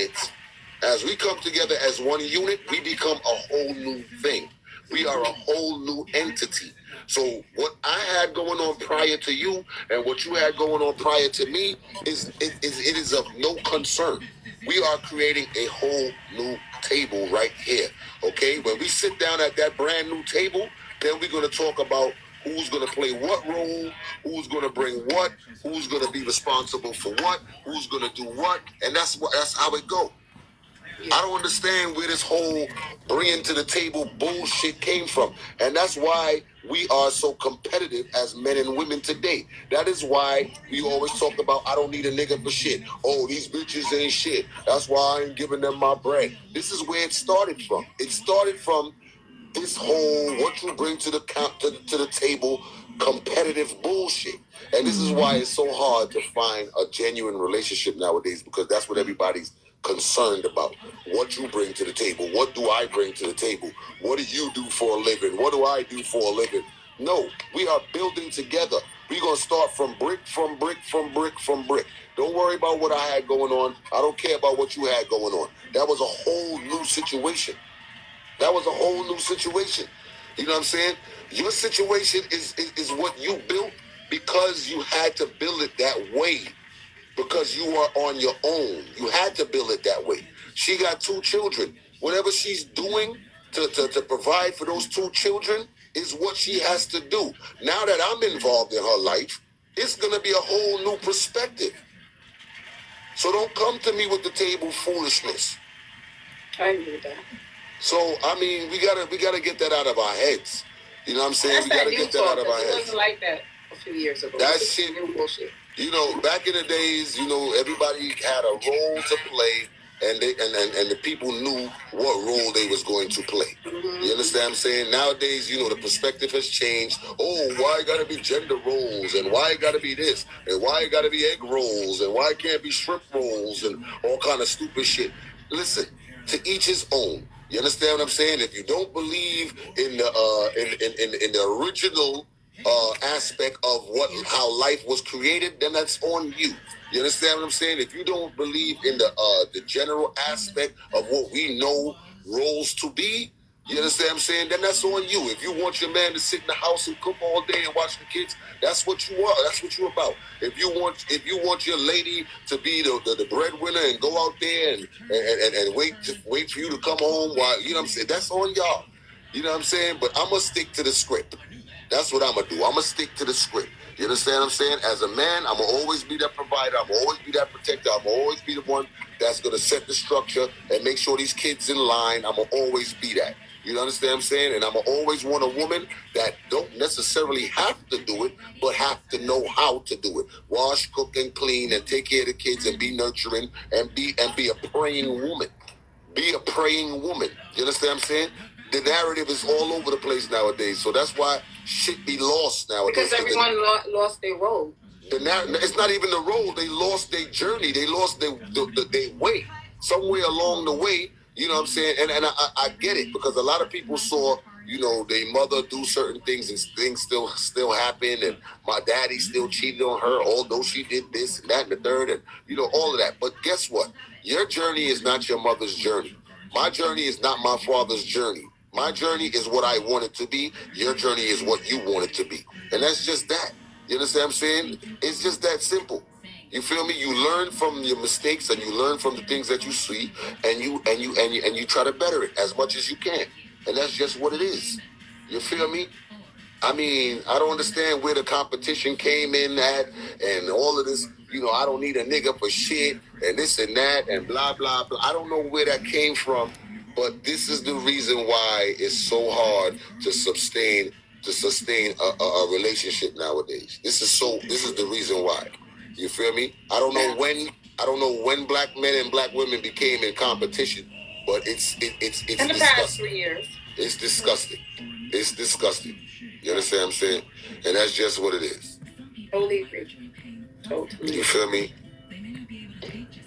we become a whole new thing. We are a whole new entity. So what I had going on prior to you and what you had going on prior to me it is of no concern. We are creating a whole new table right here. Okay? When we sit down at that brand new table, then we're going to talk about who's going to play what role, who's going to bring what, who's going to be responsible for what, who's going to do what, and that's how it goes. I don't understand where this whole bringing to the table bullshit came from. And that's why we are so competitive as men and women today. That is why we always talk about, I don't need a nigga for shit. Oh, these bitches ain't shit. That's why I ain't giving them my bread. This is where it started from. It started from this whole what you bring to the table competitive bullshit. And this is why it's so hard to find a genuine relationship nowadays, because that's what everybody's concerned about. What you bring to the table. What do I bring to the table? What do you do for a living? What do I do for a living? No, we are building together. We're going to start from brick, from brick, from brick, from brick. Don't worry about what I had going on. I don't care about what you had going on. That was a whole new situation. That was a whole new situation. You know what I'm saying? Your situation is what you built because you had to build it that way. Because you are on your own. You had to build it that way. She got 2 children. Whatever she's doing to provide for those 2 children is what she has to do. Now that I'm involved in her life, it's going to be a whole new perspective. So don't come to me with the table foolishness. I agree with that. So I mean, we gotta get that out of our heads. You know what I'm saying? That's we gotta that get that out of our It heads. wasn't like that a few years ago. That shit, bullshit. you know, back in the days, you know, everybody had a role to play, and the people knew what role they was going to play. You understand what I'm saying? Nowadays, you know, the perspective has changed. Oh, why it gotta be gender roles, and why it gotta be this, and why it gotta be egg rolls, and why it can't be shrimp rolls, and all kind of stupid shit. Listen, to each his own. You understand what I'm saying? If you don't believe in the original aspect of how life was created, then that's on you. You understand what I'm saying? If you don't believe in the general aspect of what we know roles to be, you understand what I'm saying? Then that's on you. If you want your man to sit in the house and cook all day and watch the kids, that's what you are. That's what you're about. If you want your lady to be the breadwinner and go out there and wait for you to come home while, you know what I'm saying? That's on y'all. You know what I'm saying? But I'm gonna stick to the script. That's what I'm gonna do. I'm gonna stick to the script. You understand what I'm saying? As a man, I'm gonna always be that provider. I'm gonna always be that protector. I'm gonna always be the one that's gonna set the structure and make sure these kids in line. I'm gonna always be that. You understand what I'm saying? And I'm gonna always want a woman that don't necessarily have to do it, but have to know how to do it. Wash, cook, and clean, and take care of the kids, and be nurturing, and be a praying woman. Be a praying woman. You understand what I'm saying? The narrative is all over the place nowadays, so that's why shit be lost nowadays. Because everyone lost their role. It's not even the role. They lost their journey. They lost their way. Somewhere along the way, you know what I'm saying? And I get it, because a lot of people saw, you know, their mother do certain things and things still happen, and my daddy still cheated on her, although she did this and that and the third, and, you know, all of that. But guess what? Your journey is not your mother's journey. My journey is not my father's journey. My journey is what I want it to be. Your journey is what you want it to be. And that's just that. You understand what I'm saying? It's just that simple. You feel me? You learn from your mistakes and you learn from the things that you see, and you try to better it as much as you can. And that's just what it is. You feel me? I mean, I don't understand where the competition came in at and all of this, I don't need a nigga for shit and this and that and blah, blah, blah. I don't know where that came from, but this is the reason why it's so hard to sustain a relationship nowadays. This is the reason why. You feel me? I don't know when black men and black women became in competition, but it's in the past 3 years. It's disgusting. It's disgusting. You understand what I'm saying? And that's just what it is. Totally agree. Totally. You feel me?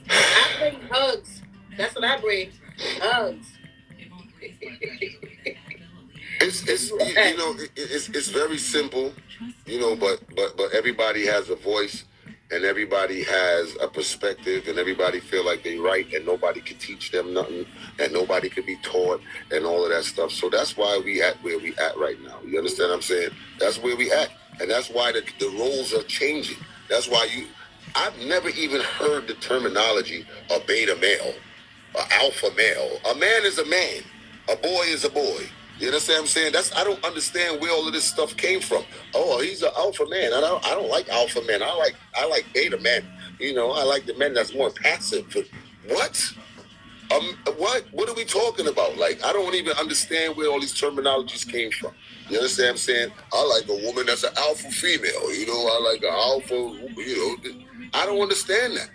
I bring hugs. That's what I bring. Hugs. It's very simple, but everybody has a voice and everybody has a perspective and everybody feel like they right and nobody can teach them nothing and nobody can be taught and all of that stuff. So that's why we at where we at right now. You understand what I'm saying? That's where we at. And that's why the roles are changing. That's why I've never even heard the terminology a beta male, an alpha male. A man is a man. A boy is a boy. You understand what I'm saying? I don't understand where all of this stuff came from. Oh, he's an alpha man. I don't like alpha men. I like beta men. I like the men that's more passive. What? What are we talking about? Like, I don't even understand where all these terminologies came from. You understand what I'm saying? I like a woman that's an alpha female. I like an alpha, I don't understand that.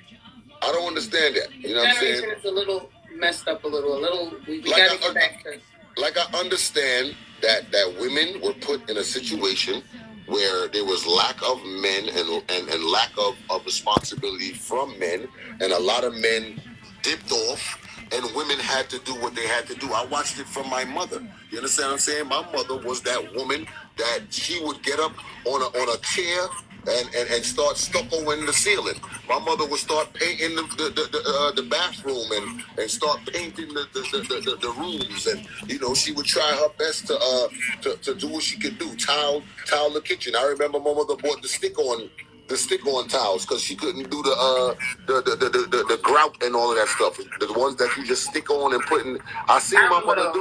I don't understand that. You know what I'm saying? Generation is a little messed up a little. We gotta get back to... Like, I understand that women were put in a situation where there was lack of men and lack of responsibility from men, and a lot of men dipped off, and women had to do what they had to do. I watched it from my mother. You understand what I'm saying? My mother was that woman that she would get up on a chair and start stuccoing the ceiling. My mother would start painting the bathroom and start painting the rooms, and she would try her best to do what she could do. Tile the kitchen. I remember my mother bought the stick-on towels because she couldn't do the grout and all of that stuff. The ones that you just stick on and put in. I seen my mother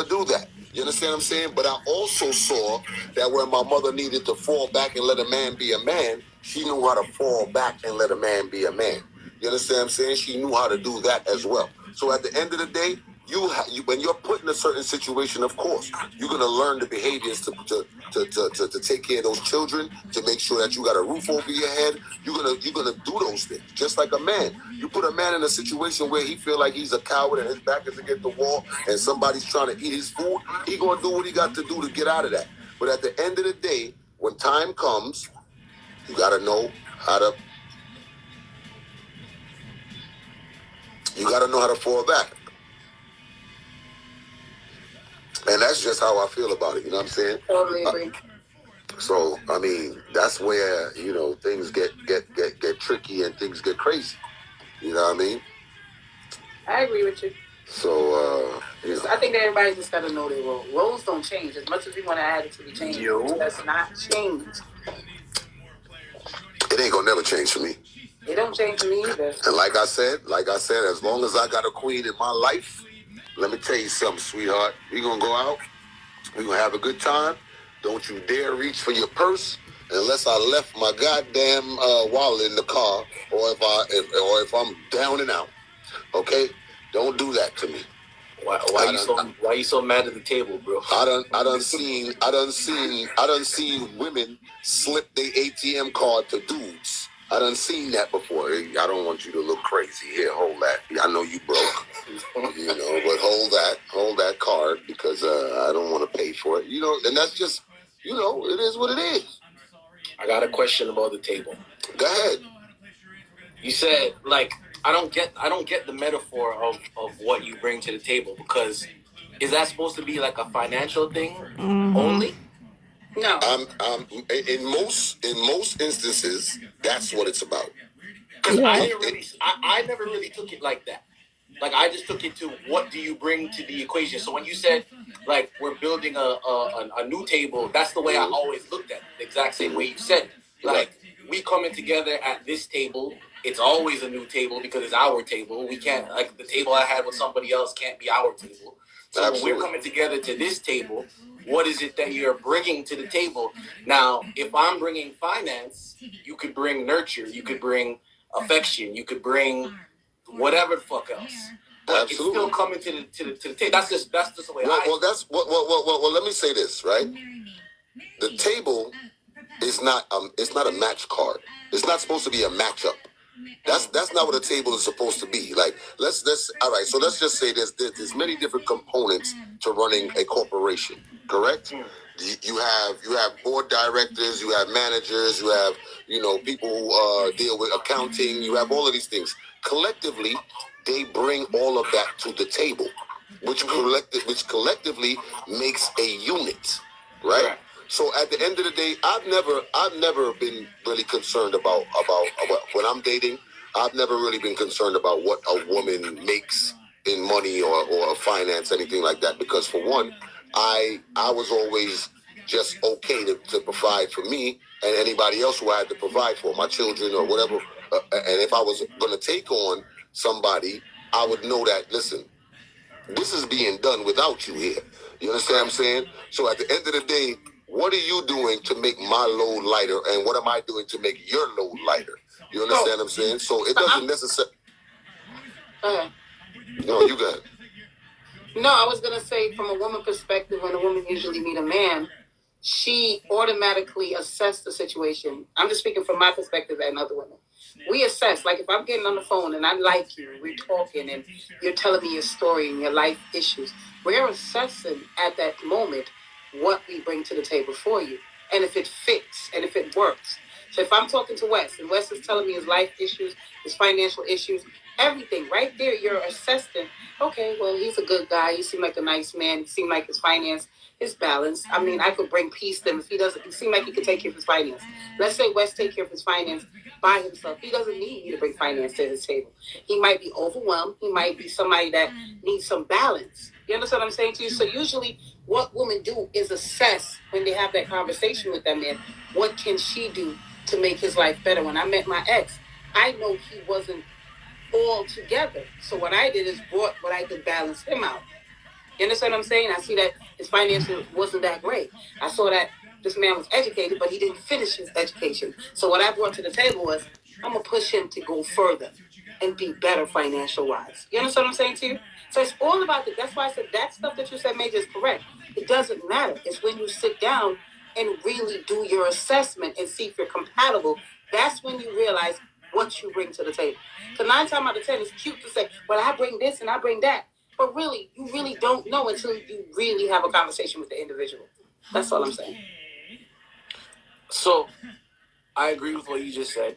do that. You understand what I'm saying? But I also saw that when my mother needed to fall back and let a man be a man, she knew how to fall back and let a man be a man. You understand what I'm saying? She knew how to do that as well. So at the end of the day, when you're put in a certain situation, of course, you're gonna learn the behaviors to take care of those children, to make sure that you got a roof over your head. You're gonna do those things, just like a man. You put a man in a situation where he feel like he's a coward and his back is against the wall, and somebody's trying to eat his food. He gonna do what he got to do to get out of that. But at the end of the day, when time comes, you gotta know how to. You gotta know how to fall back. And that's just how I feel about it. You know what I'm saying? Totally agree. So, I mean, that's where, things get tricky and things get crazy. You know what I mean? I agree with you. So, I think that everybody just got to know their role. Roles don't change. As much as we want to add it to be changed, that's not changed. It ain't going to never change for me. It don't change for me either. And like I said, as long as I got a queen in my life, let me tell you something, sweetheart. We going to go out. We going to have a good time. Don't you dare reach for your purse unless I left my goddamn wallet in the car, or if I'm down and out. Okay? Don't do that to me. Why you so mad at the table, bro? I done seen women slip their ATM card to dudes. I done seen that before. I don't want you to look crazy. Here, hold that. I know you broke. But hold that card because I don't want to pay for it. And that's just, it is what it is. I got a question about the table. Go ahead. You said, I don't get the metaphor of what you bring to the table, because is that supposed to be like a financial thing only? No. In most instances, that's what it's about. Because I never really took it like that. Like, I just took it to what do you bring to the equation. So when you said, we're building a new table, that's the way I always looked at it, the exact same way you said it. we coming together at this table. It's always a new table because it's our table. We can't, like, the table I had with somebody else can't be our table. So Absolutely. When we're coming together to this table, what is it that you're bringing to the table? Now, if I'm bringing finance, you could bring nurture, you could bring affection, you could bring whatever the fuck else. But Absolutely. It's still coming to the table. That's just the way well, let me say this, right? The table is not it's not a match card. It's not supposed to be a matchup. That's not what a table is supposed to be. Like, let's all right. So let's just say there's many different components to running a corporation. Correct? You have board directors, you have managers, you have people who deal with accounting. You have all of these things. Collectively, they bring all of that to the table, which collectively makes a unit, right? So at the end of the day, I've never been really concerned about when I'm dating. I've never really been concerned about what a woman makes in money or finance, anything like that. Because for one, I was always just okay to provide for me and anybody else who I had to provide for, my children or whatever. And if I was going to take on somebody, I would know that, listen, this is being done without you here. You understand what I'm saying? So at the end of the day, what are you doing to make my load lighter, and what am I doing to make your load lighter? You understand what I'm saying? So it doesn't necessarily... No, you got it. No, I was going to say, from a woman perspective, when a woman usually meet a man, she automatically assess the situation. I'm just speaking from my perspective and other women. We assess, like if I'm getting on the phone and I like you, we're talking and you're telling me your story and your life issues, we're assessing at that moment what we bring to the table for you. And if it fits and if it works. So if I'm talking to Wes and Wes is telling me his life issues, his financial issues, everything right there, you're assessing, okay, well, he's a good guy. He seemed like a nice man. He seemed like his finance is balanced. I mean, I could bring peace to him if he doesn't. He seemed like he could take care of his finance. Let's say Wes take care of his finance by himself. He doesn't need me to bring finance to his table. He might be overwhelmed. He might be somebody that needs some balance. You understand what I'm saying to you? So usually what women do is assess when they have that conversation with that man, what can she do to make his life better? When I met my ex, I know he wasn't all together. So what I did is brought what I could balance him out. You understand what I'm saying? I see that his finances wasn't that great. I saw that this man was educated, but he didn't finish his education. So what I brought to the table was, I'm going to push him to go further and be better financial-wise. You understand what I'm saying to you? So it's all about that. That's why I said that stuff that you said, Majah, is correct. It doesn't matter. It's when you sit down and really do your assessment and see if you're compatible. That's when you realize what you bring to the table. So 9 times out of 10, it's cute to say, well, I bring this and I bring that. But really, you really don't know until you really have a conversation with the individual. That's all I'm saying. So, I agree with what you just said.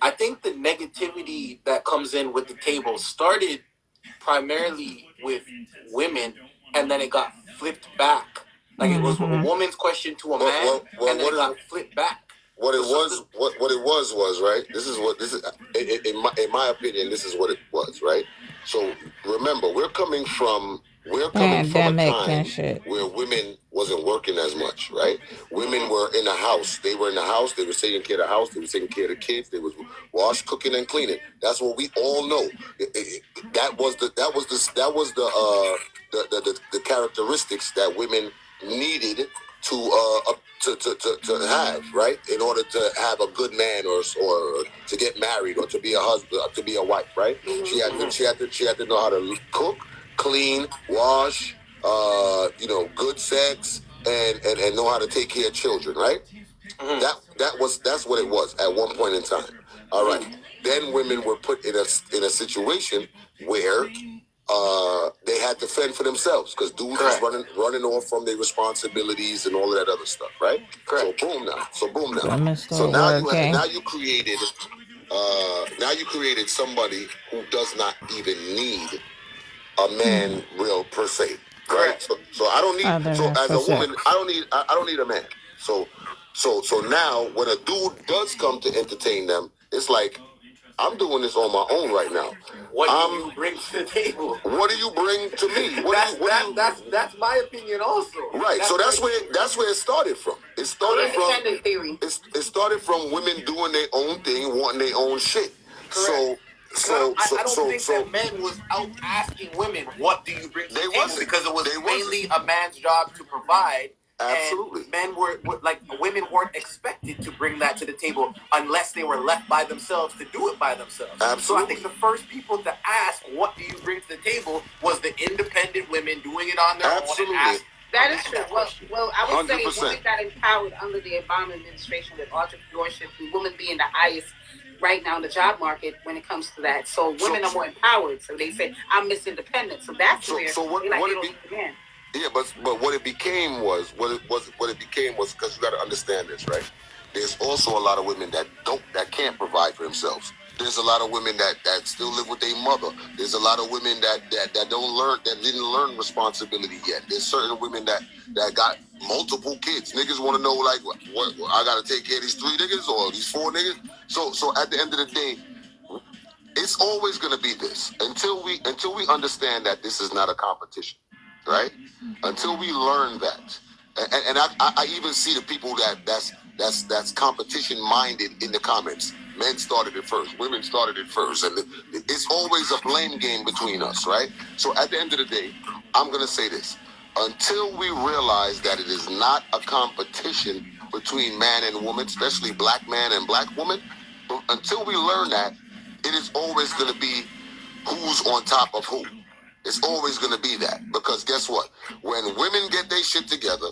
I think the negativity that comes in with the table started primarily with women, and then it got flipped back. Like it was a woman's question to a man, and then it got flipped back. What it was right. This is in my opinion. This is what it was, right. So remember, we're coming from a time where women wasn't working as much, right? Women were in the house. They were in the house. They were taking care of the house. They were taking care of the kids. They was wash, cooking, and cleaning. That's what we all know. That was the characteristics that women needed to have, right, in order to have a good man or to get married or to be a husband or to be a wife, right? She had to know how to cook, clean, wash, good sex, and know how to take care of children, right? That's what it was at one point in time. All right. Then women were put in a situation where they had to fend for themselves because dudes was running off from their responsibilities and all of that other stuff, right? Correct. So boom now. So now you created somebody who does not even need a man real per se, right? So I don't need. So as a woman, I don't need a man. So now when a dude does come to entertain them, it's like, I'm doing this on my own right now. What do you bring to the table? What do you bring to me? That's my opinion also. Right. So that's where it started from. It started Independent theory. It started from women doing their own thing, wanting their own shit. Correct. I don't think that men was out asking women, what do you bring to the table? Because it was mainly a man's job to provide. Absolutely. And men were like, women weren't expected to bring that to the table unless they were left by themselves to do it by themselves. Absolutely. So I think the first people to ask, what do you bring to the table, was the independent women doing it on their own. And that is true. Well, I would 100%. say women got empowered under the Obama administration with entrepreneurship and women being the highest right now in the job market when it comes to that. So women are more empowered. So they say, I'm Miss Independent. So that's where again. Yeah, but what it became was because you got to understand this, right? There's also a lot of women that can't provide for themselves. There's a lot of women that still live with their mother. There's a lot of women that didn't learn responsibility yet. There's certain women that got multiple kids. Niggas want to know, like, what I got to take care of these 3 niggas or these 4 niggas. So at the end of the day, it's always going to be this until we understand that this is not a competition, right? Until we learn that, and I even see the people that's competition minded in the comments. Men started it first, women started it first, and it's always a blame game between us, right? So at the end of the day, I'm going to say this: until we realize that it is not a competition between man and woman, especially black man and black woman, until we learn that, it is always going to be who's on top of who. It's always going to be that. Because guess what? When women get their shit together,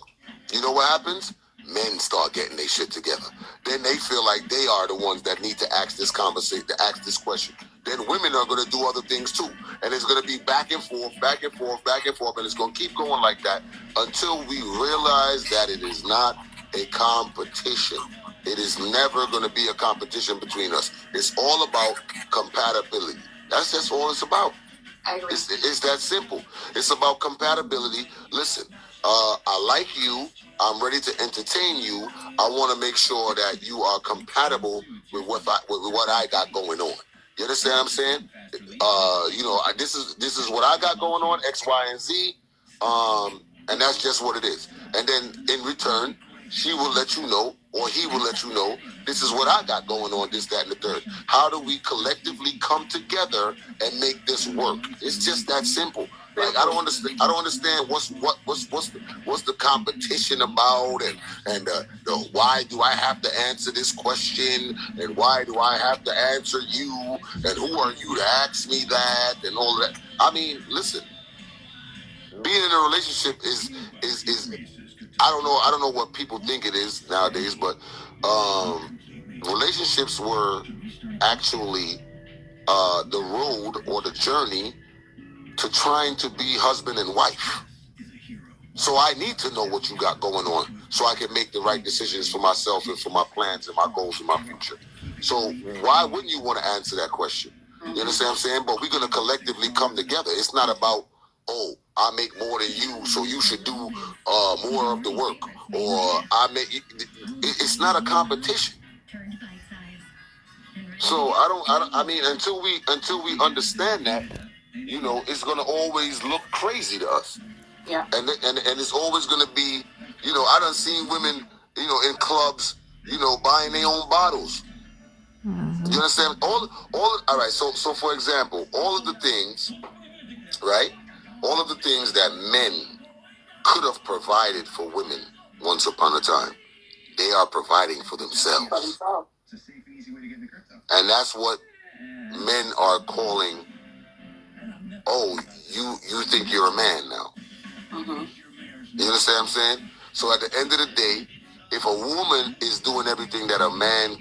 you know what happens? Men start getting their shit together. Then they feel like they are the ones that need to ask this question. Then women are going to do other things too. And it's going to be back and forth, back and forth, back and forth. And it's going to keep going like that until we realize that it is not a competition. It is never going to be a competition between us. It's all about compatibility. That's just all it's about. I agree. It's that simple. It's about compatibility. Listen, I like you. I'm ready to entertain you. I want to make sure that you are compatible with what I got going on. You understand what I'm saying? This is what I got going on, X, Y, and Z. And that's just what it is. And then in return, she will let you know, or he will let you know, this is what I got going on, this, that, and the third. How do we collectively come together and make this work? It's just that simple. Like, I don't understand what's the competition about, and why do I have to answer this question, and why do I have to answer you, and who are you to ask me that, and all that. I mean, listen, being in a relationship is I don't know what people think it is nowadays, but relationships were actually the road or the journey to trying to be husband and wife. So I need to know what you got going on so I can make the right decisions for myself and for my plans and my goals and my future. So why wouldn't you want to answer that question? You understand what I'm saying? But we're going to collectively come together. It's not about, oh, I make more than you, so you should do more of the work. Or it's not a competition. So I mean, until we understand that, you know, it's going to always look crazy to us. Yeah. And it's always going to be, you know, I done seen women, you know, in clubs, you know, buying their own bottles. You understand? All right. So for example, all of the things, right? All of the things that men could have provided for women once upon a time, they are providing for themselves. And that's what men are calling, oh, you think you're a man now. Mm-hmm. You understand what I'm saying? So at the end of the day, if a woman is doing everything that a man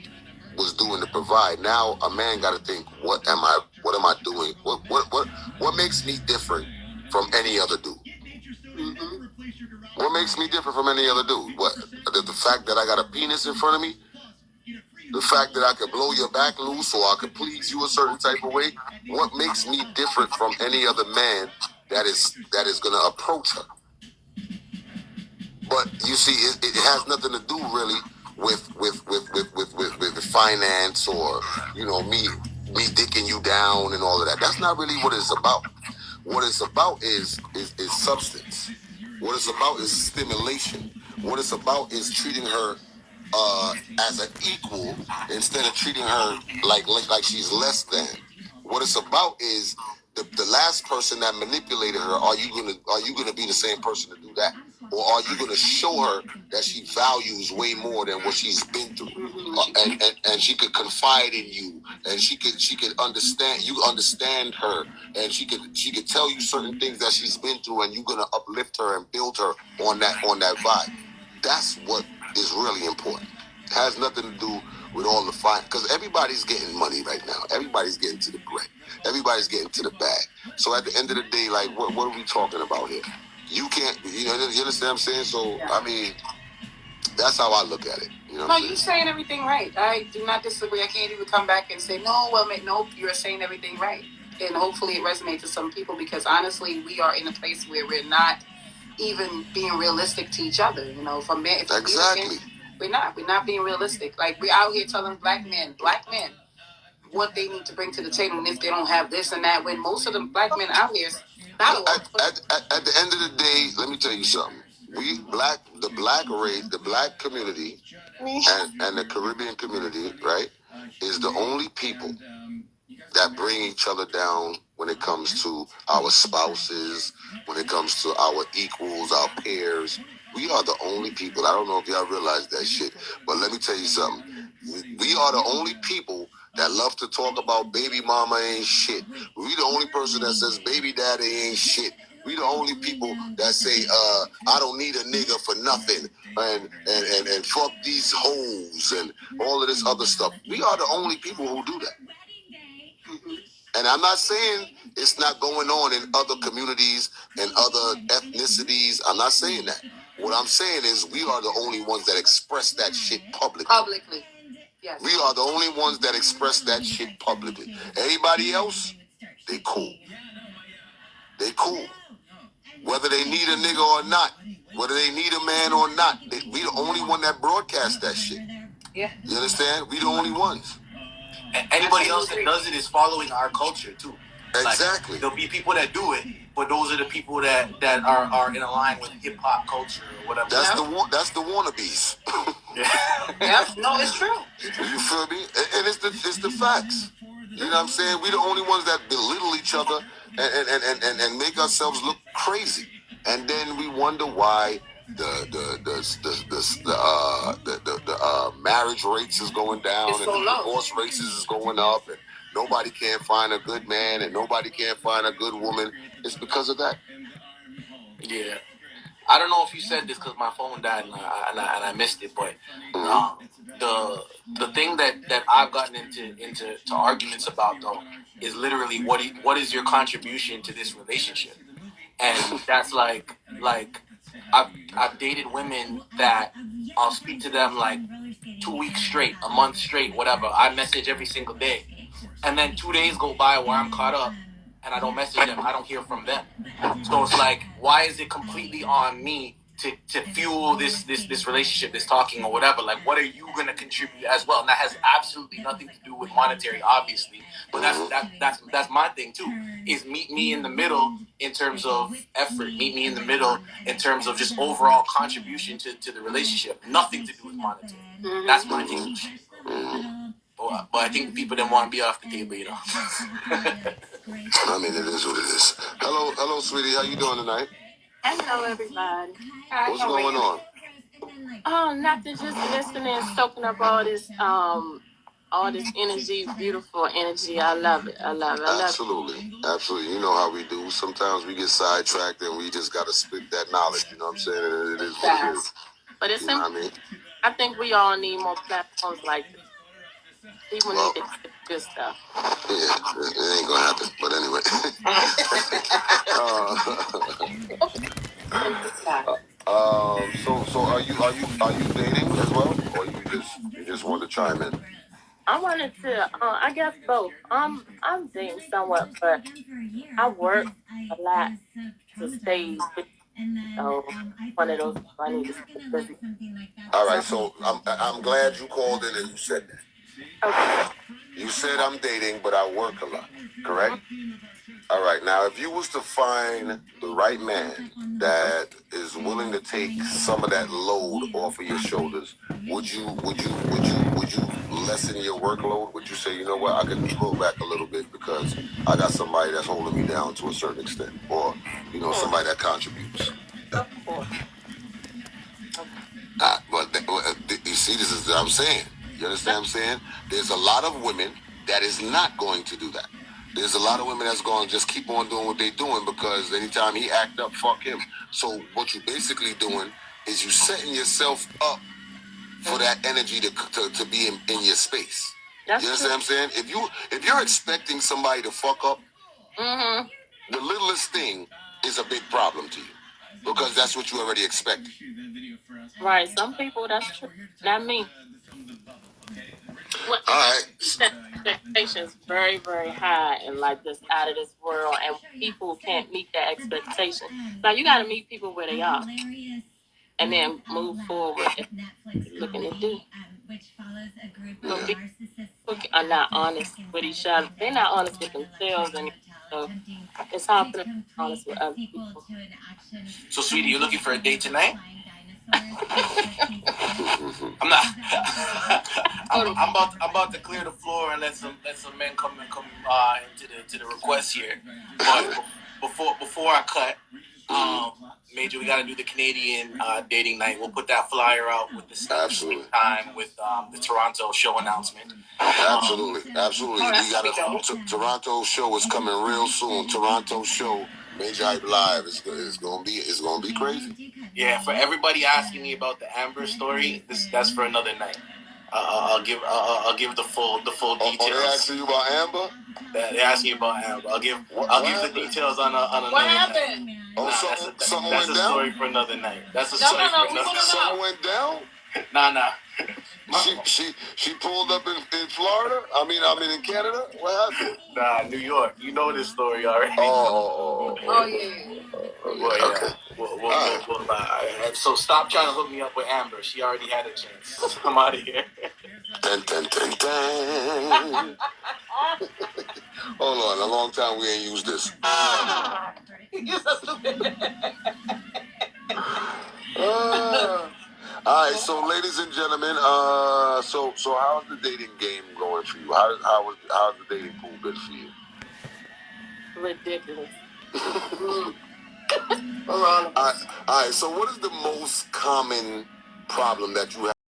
was doing to provide, now a man got to think, what am I doing? What makes me different from any other dude? Mm-hmm. What makes me different from any other dude? What? The fact that I got a penis in front of me? The fact that I could blow your back loose or I could please you a certain type of way? What makes me different from any other man that is going to approach her? But you see, it has nothing to do really with finance or, you know, me me dicking you down and all of that. That's not really what it's about. What it's about is substance. What it's about is stimulation. What it's about is treating her as an equal instead of treating her like she's less than. What it's about is the last person that manipulated her. Are you gonna be the same person to do that, or are you gonna show her that she values way more than what she's been through, and she could confide in you, and she could understand her, and she could tell you certain things that she's been through, and you're gonna uplift her and build her on that vibe. That's what is really important. It has nothing to do with all the fine, because everybody's getting money right now. Everybody's getting to the bread. Everybody's getting to the bag. So at the end of the day, like, what are we talking about here? You can't, you understand what I'm saying? So, yeah. I mean, that's how I look at it. You know? No, you're saying everything right. I do not disagree. I can't even come back and say, no, well, nope, you're saying everything right. And hopefully it resonates to some people, because honestly, we are in a place where we're not even being realistic to each other. You know, for men, exactly. We're not being realistic. Like, we're out here telling black men, what they need to bring to the table, and if they don't have this and that, when most of the black men out here, at the end of the day, let me tell you something. The black community, and the Caribbean community, right, is the only people that bring each other down when it comes to our spouses, when it comes to our equals, our peers. We are the only people. I don't know if y'all realize that shit, but let me tell you something. We are the only people that love to talk about baby mama ain't shit. We the only person that says baby daddy ain't shit. We the only people that say, I don't need a nigga for nothing, and fuck these hoes and all of this other stuff. We are the only people who do that. And I'm not saying it's not going on in other communities and other ethnicities. I'm not saying that. What I'm saying is we are the only ones that express that shit publicly. Yes. We are the only ones that express that shit publicly. Everybody else, they cool. They cool. Whether they need a nigga or not, whether they need a man or not, we the only one that broadcast that shit. Yeah. You understand? We the only ones. Anybody else that does it is following our culture too. Exactly. Like, there'll be people that do it, but those are the people that are in line with hip hop culture or whatever. That's the wannabes. Yeah. No, it's true. You feel me? And it's the facts. You know what I'm saying? We the only ones that belittle each other and make ourselves look crazy, and then we wonder why the marriage rates is going down, it's and so the low. divorce rates is going up, and nobody can't find a good man, and nobody can't find a good woman. It's because of that. Yeah. I don't know if you said this because my phone died and I missed it, but the thing that I've gotten into arguments about though is literally what is your contribution to this relationship, and that's like I've dated women that I'll speak to them like 2 weeks straight, a month straight, whatever. I message every single day, and then 2 days go by where I'm caught up and I don't message them. I don't hear from them. So it's like, why is it completely on me to fuel this relationship, this talking or whatever? Like, what are you gonna contribute as well? And that has absolutely nothing to do with monetary, obviously. But that's my thing too. Is meet me in the middle in terms of effort. Meet me in the middle in terms of just overall contribution to the relationship. Nothing to do with monetary. That's my thing. But I think the people that want to be off the table, you know. I mean, it is what it is. Hello, sweetie. How you doing tonight? Hello, everybody. What's going on? Oh, nothing. Just listening, soaking up all this energy, beautiful energy. I love it. Absolutely. You know how we do. Sometimes we get sidetracked and we just got to spit that knowledge. You know what I'm saying? And it is what it is. But it's simple. I mean, I think we all need more platforms like this. People need to get good stuff. Yeah, it ain't gonna happen. But anyway. So are you dating as well, or you just want to chime in? I wanted to, I guess both. I'm dating somewhat, but I work a lot to stay busy. So one of those I need to stay busy. All right, so I'm glad you called in and you said that. Okay. You said I'm dating, but I work a lot, correct? All right. Now, if you was to find the right man that is willing to take some of that load off of your shoulders, would you lessen your workload? Would you say, you know what, I could pull back a little bit because I got somebody that's holding me down to a certain extent, or somebody that contributes? Of course. You see, this is what I'm saying. You understand what I'm saying? There's a lot of women that is not going to do that. There's a lot of women that's going to just keep on doing what they're doing because anytime he act up, fuck him. So what you're basically doing is you setting yourself up for that energy to be in your space. That's you understand what I'm saying? If you're expecting somebody to fuck up, the littlest thing is a big problem to you because that's what you already expected. Right. Some people, that's true. Not me. All right. Expectations very, very high and like this out of this world, and people can't meet that expectation. Now you got to meet people where they are, and then move forward. Looking to do. But people are not honest with each other. They're not honest with themselves, and so it's hard for them to be honest with other people. So, sweetie, you looking for a date tonight? I'm not. I'm about to clear the floor and let some men come into the request here. But before I cut, Major, we got to do the Canadian dating night. We'll put that flyer out with the same time with the Toronto show announcement. Absolutely. We got Toronto show is coming real soon. Toronto show, Major Hype Live. It's gonna be crazy. Yeah, for everybody asking me about the Amber story, that's for another night. I'll give the full details. Oh, they asking you about Amber? They're asking you about Amber. I'll give the details on another What night. happened? Something That's went a down? story for another night. That's a No, story for we another wanna night. Something went down? Nah. She pulled up in Florida? I mean in Canada? What happened? Nah, New York. You know this story already. Oh, Well, okay. So stop trying to hook me up with Amber. She already had a chance. I'm out of here. Dun. Hold on, a long time we ain't used this. All right, so ladies and gentlemen, so how's the dating game going for you? How's the dating pool been for you? Ridiculous. All right, so what is the most common problem that you have?